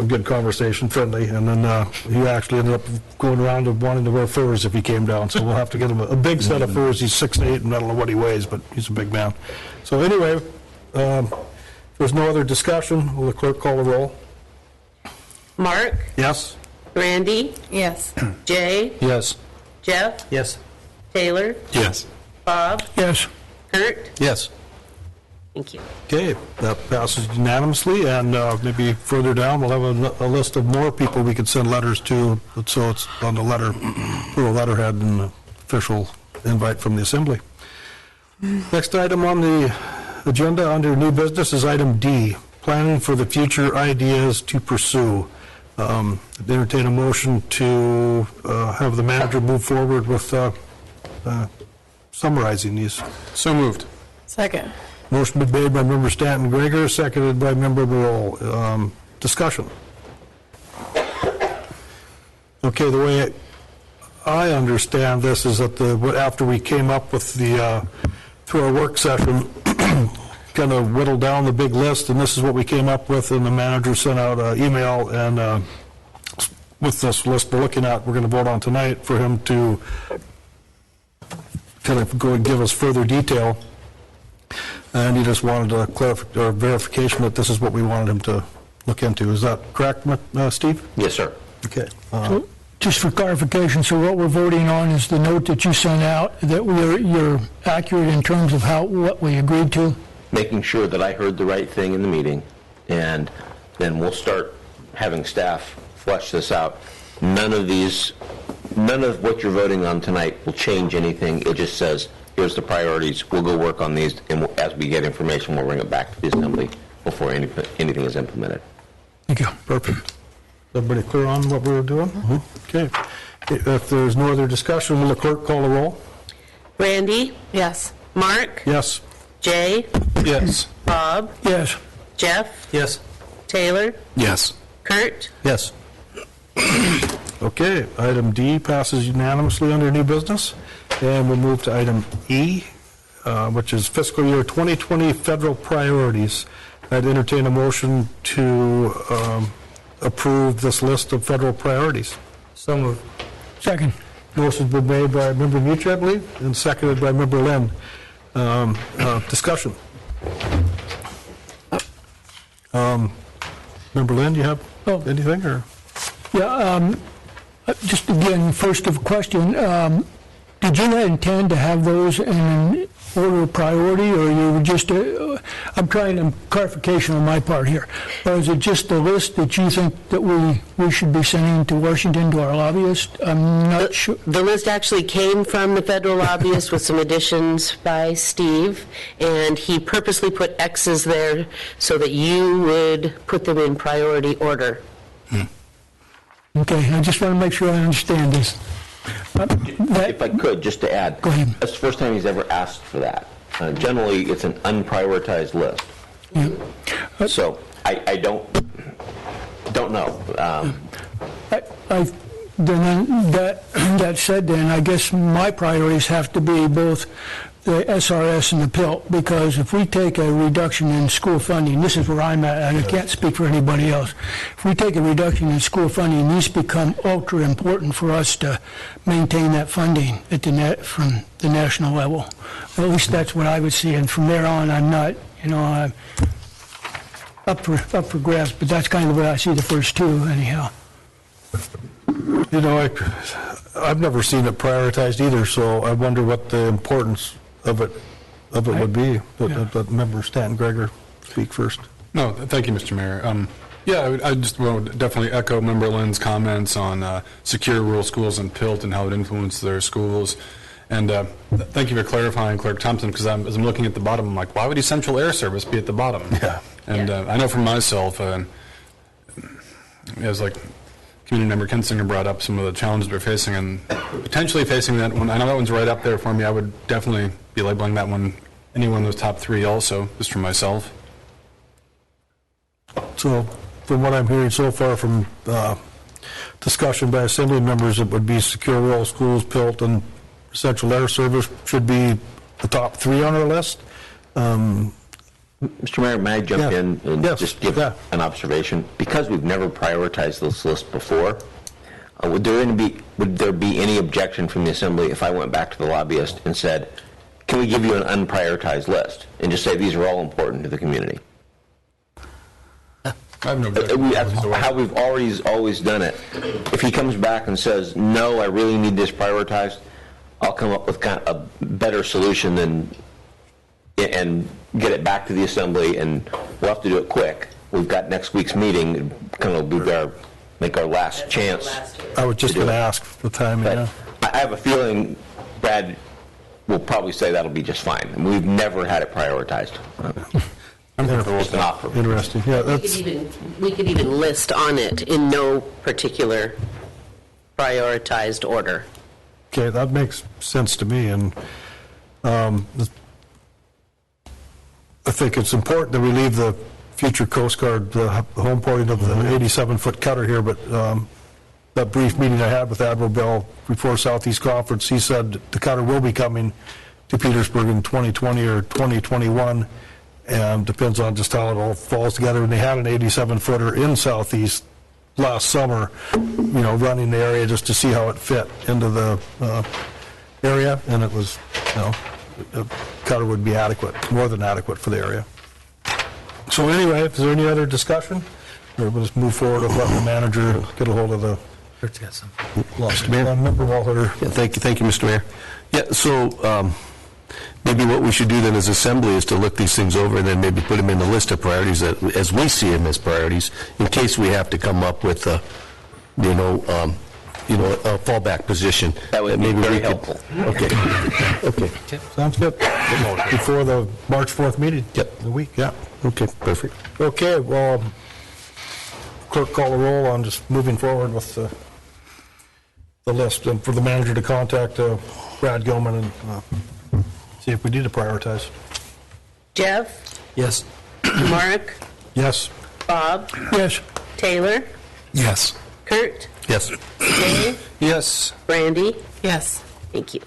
good conversation, friendly. And then he actually ended up going around and wanting to wear furs if he came down. So we'll have to get him a big set of furs. He's 6'8", and I don't know what he weighs, but he's a big man. So anyway, if there's no other discussion, will the clerk call the roll? Mark? Yes? Randy? Yes. Jay? Yes. Jeff? Yes. Taylor? Yes. Bob? Yes. Kurt? Yes. Thank you. Okay, that passes unanimously, and maybe further down, we'll have a list of more people we could send letters to, so it's on the little letterhead and official invite from the Assembly. Next item on the agenda under new business is item D, planning for the future ideas to pursue. Entertain a motion to have the manager move forward with summarizing these. So moved. Second. Motion been made by Member Stanton Gregor, seconded by Member Borough. Discussion. Okay, the way I understand this is that after we came up with through our work session, kind of whittled down the big list, and this is what we came up with, and the manager sent out an email, and with this list we're looking at, we're going to vote on tonight for him to kind of go and give us further detail. And he just wanted a verification that this is what we wanted him to look into. Is that correct, Steve? Yes, sir. Okay. So, just for clarification, so what we're voting on is the note that you sent out, that you're accurate in terms of what we agreed to? Making sure that I heard the right thing in the meeting, and then we'll start having staff flesh this out. None of what you're voting on tonight will change anything. It just says, here's the priorities, we'll go work on these, and as we get information, we'll bring it back to the Assembly before anything is implemented. Thank you. Perfect. Everybody clear on what we're doing? Okay. If there's no other discussion, will the clerk call the roll? Randy? Yes. Mark? Yes. Jay? Yes. Bob? Yes. Jeff? Yes. Taylor? Yes. Kurt? Yes. Okay, item D passes unanimously under new business. And we'll move to item E, which is fiscal year 2020 federal priorities. I'd entertain a motion to approve this list of federal priorities. So moved. Second. Motion's been made by Member Mucci, I believe, and seconded by Member Lynn. Discussion. Member Lynn, do you have anything? Or? Yeah, just again, first of question, did you intend to have those in order of priority, or you were just, I'm trying clarification on my part here, or is it just the list that you think that we should be sending to Washington to our lobbyists? I'm not sure. The list actually came from the federal lobbyist with some additions by Steve, and he purposely put X's there so that you would put them in priority order. Okay, I just want to make sure I understand this. If I could, just to add, Go ahead. that's the first time he's ever asked for that. Generally, it's an unprioritized list. Yeah. So I don't know. Then that said, then I guess my priorities have to be both the SRS and the PILT, because if we take a reduction in school funding, this is where I'm at, and I can't speak for anybody else. If we take a reduction in school funding, these become ultra important for us to maintain that funding at from the national level. At least that's what I would see, and from there on, I'm not, I'm up for grabs, but that's kind of the way I see the first two, anyhow. I've never seen it prioritized either, so I wonder what the importance of it would be. But Member Stanton Gregor speak first. No, thank you, Mr. Mayor. I just want to definitely echo Member Lynn's comments on secure rural schools and PILT and how it influences their schools. And thank you for clarifying, Clerk Thompson, because as I'm looking at the bottom, I'm like, why would Essential Air Service be at the bottom? Yeah. And I know for myself, as like Community Member Kinsinger brought up some of the challenges we're facing, and potentially facing that one. I know that one's right up there for me. I would definitely be labeling that one, any one of those top three also, just for myself. So from what I'm hearing so far from discussion by assembly members, it would be secure rural schools, PILT, and essential air service should be the top 3 on our list. Mr. Mayor, may I jump in and just give an observation? Because we've never prioritized this list before, would there be any objection from the Assembly if I went back to the lobbyist and said, can we give you an unprioritized list? And just say these are all important to the community? I have no objection. That's how we've always done it. If he comes back and says, no, I really need this prioritized, I'll come up with kind of a better solution and get it back to the Assembly, and we'll have to do it quick. We've got next week's meeting, kind of make our last chance. I was just going to ask for time. But I have a feeling Brad will probably say that'll be just fine. And we've never had it prioritized. Just an offer. Interesting. Yeah, We could even list on it in no particular prioritized order. Okay, that makes sense to me, and I think it's important that we leave the future Coast Guard home porting of the 87-foot cutter here, but that brief meeting I had with Admiral Bell before Southeast Conference, he said the cutter will be coming to Petersburg in 2020 or 2021, and depends on just how it all falls together. And they had an 87-footer in Southeast last summer, running the area just to see how it fit into the area, and it was, the cutter would be adequate, more than adequate for the area. So anyway, is there any other discussion? Or we'll just move forward with letting the manager get a hold of the... Mr. Mayor? Member Walter. Yeah, thank you, Mr. Mayor. Yeah, so maybe what we should do then as Assembly is to look these things over and then maybe put them in the list of priorities as we see them as priorities, in case we have to come up with a fallback position. That would be very helpful. Okay. Sounds good. Before the March 4th meeting. Yep. The week, yeah. Okay, perfect. Okay, well, clerk call the roll on just moving forward with the list, and for the manager to contact Brad Gilman and see if we need to prioritize. Jeff? Yes. Mark? Yes. Bob? Yes. Taylor? Yes. Kurt? Yes. Dave? Yes. Brandy? Yes. Thank you.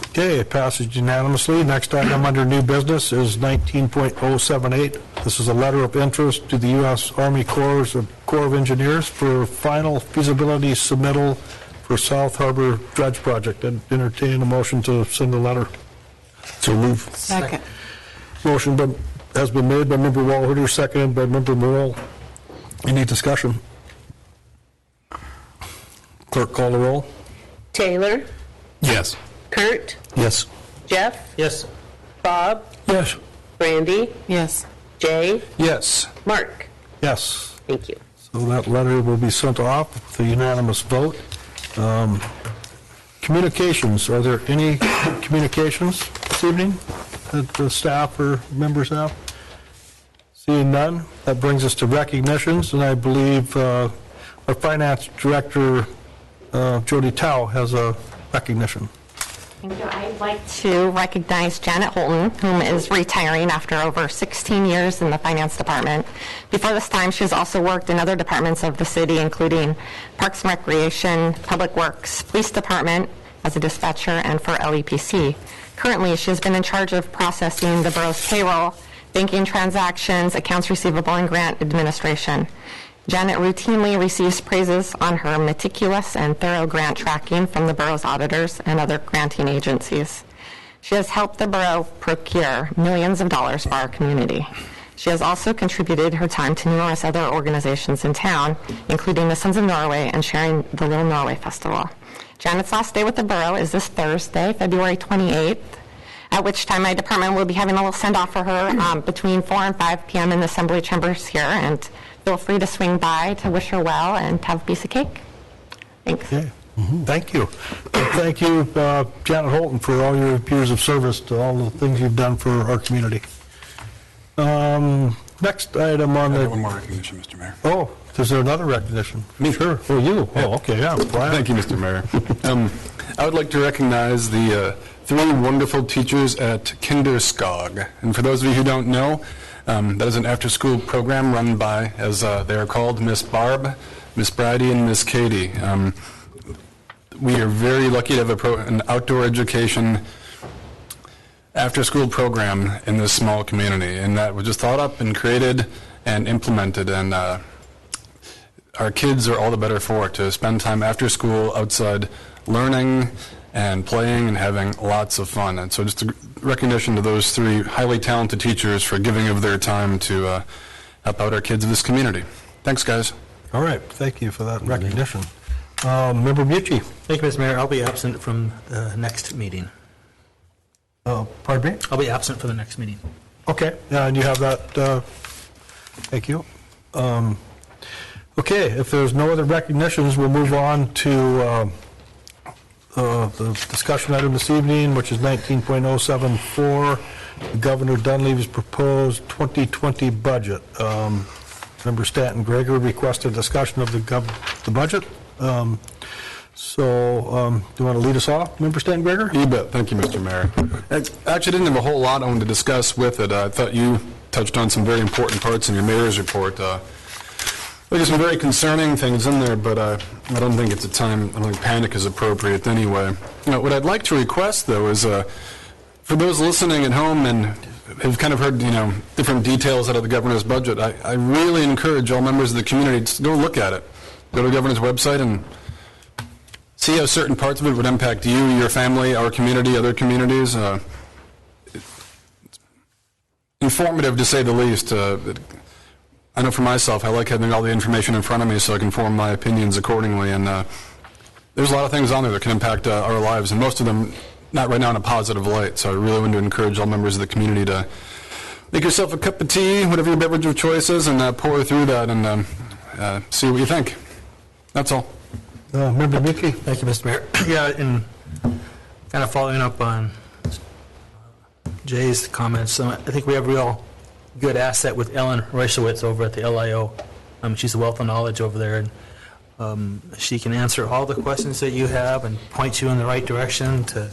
Okay, it passes unanimously. Next item under new business is 19.078. This is a letter of interest to the U.S. Army Corps of Engineers for final feasibility submittal for South Harbor Dredge Project. I'd entertain a motion to send the letter. So move. Second. Motion has been made by Member Walhooter, seconded by Member Morrell. Any discussion? Clerk, call the roll. Taylor? Yes. Kurt? Yes. Jeff? Yes. Bob? Yes. Brandy? Yes. Jay? Yes. Mark? Yes. Thank you. So that letter will be sent off with a unanimous vote. Communications, are there any communications this evening that the staff or members have? Seeing none, that brings us to recognitions, and I believe our Finance Director, Jody Tao, has a recognition. Thank you. I'd like to recognize Janet Holton, whom is retiring after over 16 years in the Finance Department. Before this time, she has also worked in other departments of the city, including Parks and Recreation, Public Works, Police Department, as a dispatcher, and for LEPC. Currently, she has been in charge of processing the borough's payroll, banking transactions, accounts receivable, and grant administration. Janet routinely receives praises on her meticulous and thorough grant tracking from the borough's auditors and other granting agencies. She has helped the borough procure millions of dollars for our community. She has also contributed her time to numerous other organizations in town, including the Sons of Norway and sharing the Little Norway Festival. Janet's last day with the borough is this Thursday, February 28th, at which time my department will be having a little send-off for her between 4 and 5 p.m. in the Assembly Chambers here, and feel free to swing by to wish her well and have a piece of cake. Thanks. Okay. Thank you. Thank you, Janet Holton, for all your years of service to all the things you've done for our community. Next item on the... One more recognition, Mr. Mayor. Oh, is there another recognition? Me? Sure. Oh, you? Oh, okay, yeah. Thank you, Mr. Mayor. I would like to recognize the 3 wonderful teachers at Kinderskog. And for those of you who don't know, That is an after-school program run by, as they are called, Miss Barb, Miss Bridie, and Miss Katie. We are very lucky to have an outdoor education after-school program in this small community, and that was just thought up and created and implemented, and our kids are all the better for it, to spend time after school outside learning and playing and having lots of fun. And so just a recognition to those three highly talented teachers for giving of their time to help out our kids of this community. Thanks, guys. All right, thank you for that recognition. Member Mucci. Thank you, Mr. Mayor. I'll be absent from the next meeting. Pardon me? I'll be absent for the next meeting. Okay, and you have that, thank you. Okay, if there's no other recognitions, we'll move on to the discussion item this evening, which is 19.074, Governor Dunleavy's proposed 2020 budget. Member Stanton Gregory requested discussion of the budget. Do you want to lead us off, Member Stanton Gregory? You bet. Thank you, Mr. Mayor. I actually didn't have a whole lot I wanted to discuss with it. I thought you touched on some very important parts in your mayor's report. There's some very concerning things in there, but I don't think it's a time, I don't think panic is appropriate anyway. What I'd like to request, though, is for those listening at home and have kind of heard, different details out of the governor's budget, I really encourage all members of the community to go look at it. Go to the governor's website and see how certain parts of it would impact you, your family, our community, other communities. It's informative, to say the least. I know for myself, I like having all the information in front of me so I can form my opinions accordingly. And there's a lot of things on there that can impact our lives, and most of them not right now in a positive light. So I really want to encourage all members of the community to make yourself a cup of tea, whatever your beverage of choice is, and pour through that and see what you think. That's all. Member Mickey. Thank you, Mr. Mayor. Yeah, and kind of following up on Jay's comments, I think we have a real good asset with Ellen Reuschewitz over at the LIO. She's a wealth of knowledge over there, and she can answer all the questions that you have and point you in the right direction to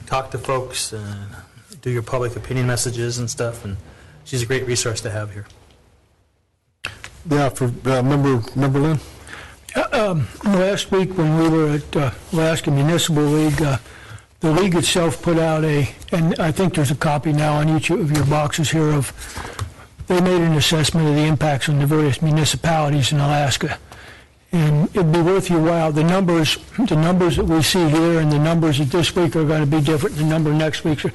talk to folks and do your public opinion messages and stuff, and she's a great resource to have here. Yeah, for Member Lynn. Last week when we were at Alaska Municipal League, the league itself put out and I think there's a copy now on each of your boxes here they made an assessment of the impacts on the various municipalities in Alaska. And it'd be worth your while. The numbers that we see here and the numbers that this week are going to be different than the number next week.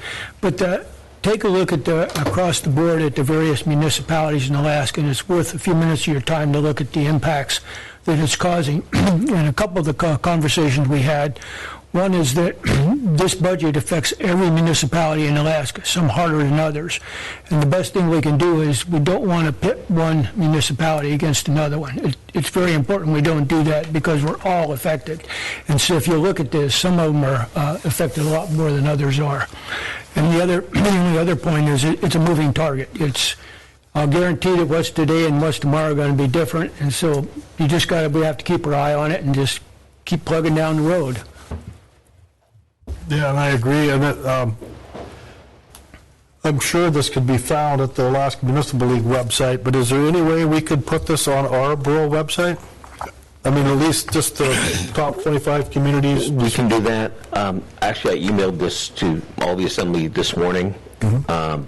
But take a look at across the board at the various municipalities in Alaska, and it's worth a few minutes of your time to look at the impacts that it's causing. And a couple of the conversations we had, one is that this budget affects every municipality in Alaska, some harder than others. And the best thing we can do is we don't want to pit one municipality against another one. It's very important we don't do that because we're all affected. And so if you look at this, some of them are affected a lot more than others are. And the only other point is it's a moving target. I'll guarantee that what's today and what's tomorrow are going to be different. And so we have to keep our eye on it and just keep plugging down the road. Yeah, and I agree. And I'm sure this could be found at the Alaska Municipal League website, but is there any way we could put this on our borough website? I mean, at least just the top 25 communities. We can do that. Actually, I emailed this to all the assembly this morning. Mm-hmm.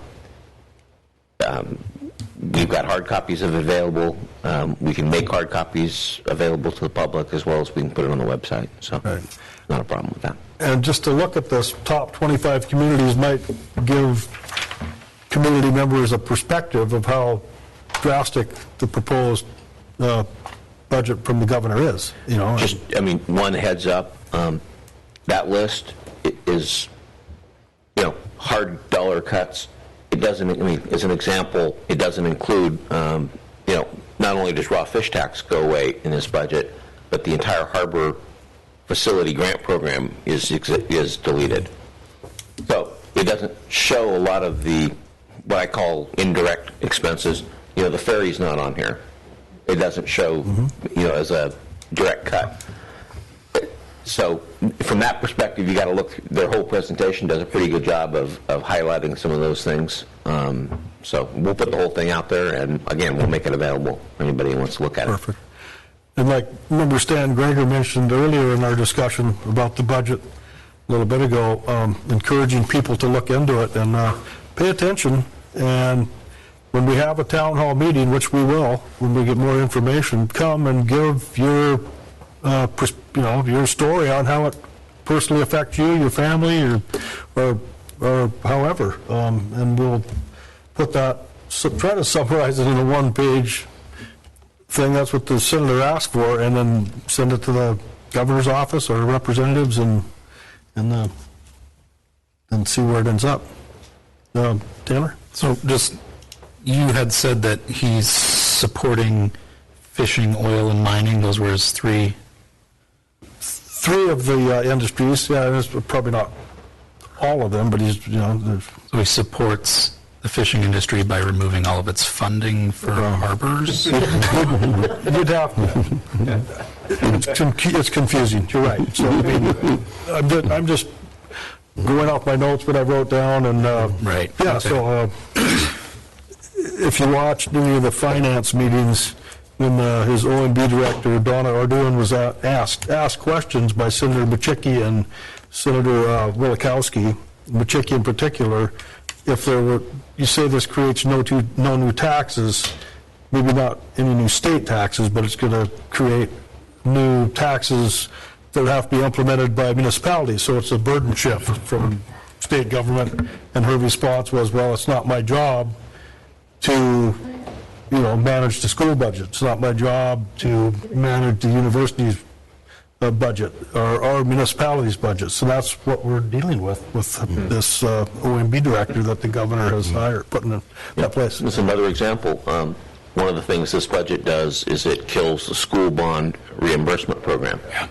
We've got hard copies of it available. We can make hard copies available to the public as well as we can put it on the website. So, right. Not a problem with that. And just to look at this top 25 communities might give community members a perspective of how drastic the proposed budget from the governor is. One heads up, that list is, hard dollar cuts. It doesn't, as an example, it doesn't include, not only does raw fish tax go away in this budget, but the entire harbor facility grant program is deleted. So it doesn't show a lot of the, what I call indirect expenses. The ferry's not on here. It doesn't show, as a direct cut. So from that perspective, you got to look, their whole presentation does a pretty good job of highlighting some of those things. So we'll put the whole thing out there, and again, we'll make it available for anybody who wants to look at it. Perfect. And like, remember Stan Greger mentioned earlier in our discussion about the budget a little bit ago, encouraging people to look into it and pay attention. And when we have a town hall meeting, which we will, when we get more information, come and give your, your story on how it personally affects you, your family, or however. And we'll put that, try to summarize it in a one-page thing. That's what the senator asked for, and then send it to the governor's office or representatives and see where it ends up. Taylor? So just, you had said that he's supporting fishing, oil, and mining. Those were his three. Three of the industries. Yeah, it's probably not all of them, but he's, So he supports the fishing industry by removing all of its funding for harbors? You'd have it's confusing. You're right. So I mean, I'm just going off my notes, what I wrote down, and right. Yeah. Okay. So if you watched any of the finance meetings, when his OMB director Donna Arduin was asked questions by Senator Machicki and Senator Wilikowski, Machicki in particular, if there were, you say this creates no new taxes, maybe not any new state taxes, but it's going to create new taxes that have to be implemented by municipalities. So it's a burden shift from state government. And her response was, well, it's not my job to, manage the school budget. It's not my job to manage the university's budget or municipalities' budget. So that's what we're dealing with this OMB director that the governor has hired, put in that place. This is another example. One of the things this budget does is it kills the school bond reimbursement program. Yeah.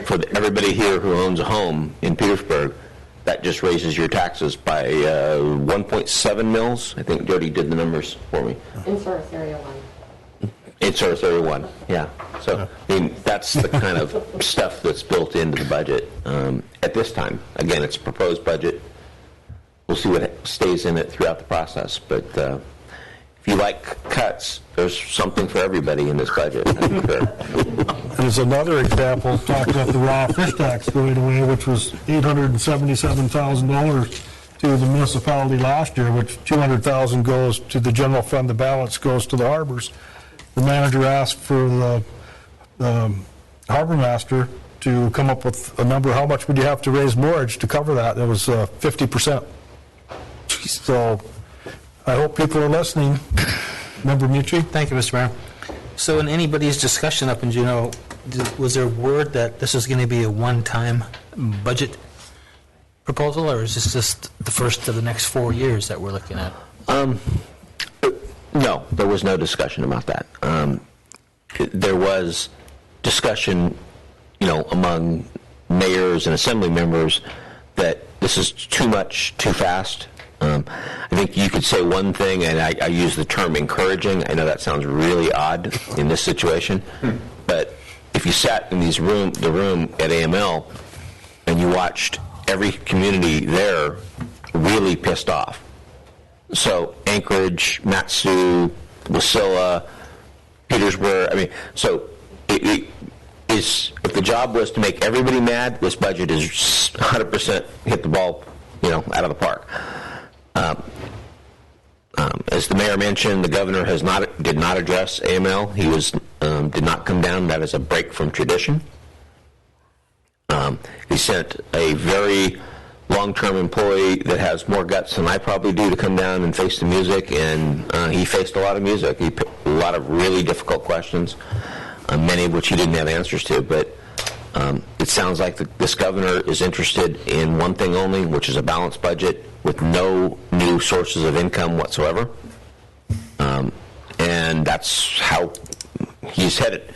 For everybody here who owns a home in Petersburg, that just raises your taxes by 1.7 mils. I think Jody did the numbers for me. In Service Area 1. In Service Area 1, yeah. So, I mean, that's the kind of stuff that's built into the budget at this time. Again, it's a proposed budget. We'll see what stays in it throughout the process. But if you like cuts, there's something for everybody in this budget. I'm sure. There's another example, talking about the raw fish tax going away, which was $877,000 to the municipality last year, which $200,000 goes to the general fund, the balance goes to the harbors. The manager asked for the harbor master to come up with a number. How much would you have to raise mortgage to cover that? It was 50%. So I hope people are listening. Member Mucci? Thank you, Mr. Mayor. So in anybody's discussion up in Juneau, was there word that this is going to be a one-time budget proposal, or is this just the first of the next 4 years that we're looking at? No, there was no discussion about that. There was discussion, among mayors and assembly members that this is too much, too fast. I think you could say one thing, and I use the term encouraging. I know that sounds really odd in this situation, but if you sat in the room at AML and you watched every community there really pissed off. So Anchorage, Matsu, Wasilla, Petersburg, so it is, if the job was to make everybody mad, this budget is 100% hit the ball, out of the park. As the mayor mentioned, the governor did not address AML. He did not come down. That is a break from tradition. He sent a very long-term employee that has more guts than I probably do to come down and face the music, and he faced a lot of music. He picked a lot of really difficult questions, many of which he didn't have answers to, but it sounds like this governor is interested in one thing only, which is a balanced budget with no new sources of income whatsoever, and that's how he's headed.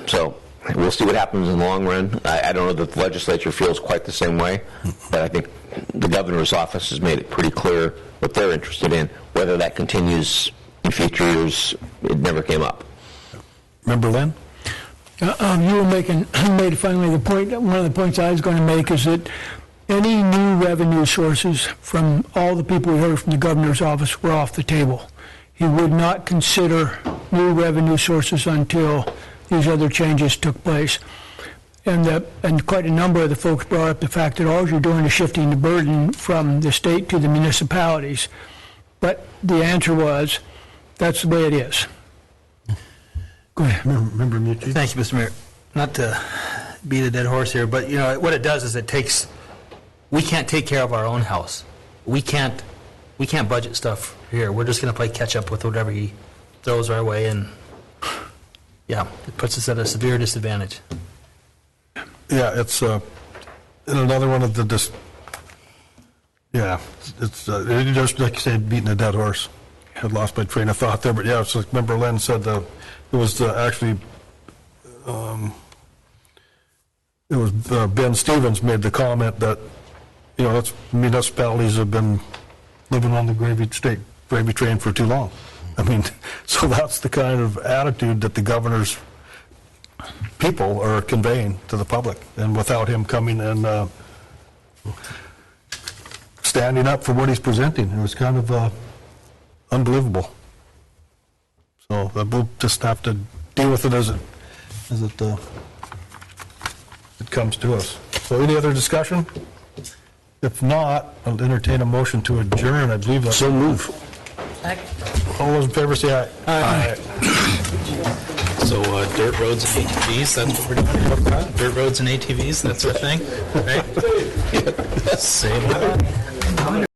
So we'll see what happens in the long run. I don't know that the legislature feels quite the same way, but I think the governor's office has made it pretty clear what they're interested in. Whether that continues in future years, it never came up. Member Lynn? You were made finally the point, one of the points I was going to make is that Any new revenue sources from all the people we heard from the governor's office were off the table. He would not consider new revenue sources until these other changes took place. And quite a number of the folks brought up the fact that all you're doing is shifting the burden from the state to the municipalities. But the answer was, that's the way it is. Go ahead. Member Mucci? Thank you, Mr. Mayor. Not to beat a dead horse here, but, what it does is we can't take care of our own house. We can't budget stuff here. We're just going to play catch up with whatever he throws our way, and, yeah, it puts us at a severe disadvantage. Yeah, it's another one of the it's just like you said, beating a dead horse. I lost my train of thought there, but yeah, it's like Member Lynn said, it was actually it was Ben Stevens made the comment that municipalities have been living on the gravy train for too long. I mean, so that's the kind of attitude that the governor's people are conveying to the public, and without him coming and standing up for what he's presenting, it was kind of unbelievable. So we'll just have to deal with it as it comes to us. So any other discussion? If not, I'll entertain a motion to adjourn. I believe that's... So move. All those in favor say aye. Aye. So dirt roads and ATVs, that's what we're doing? Dirt roads and ATVs, that's our thing, right? Same.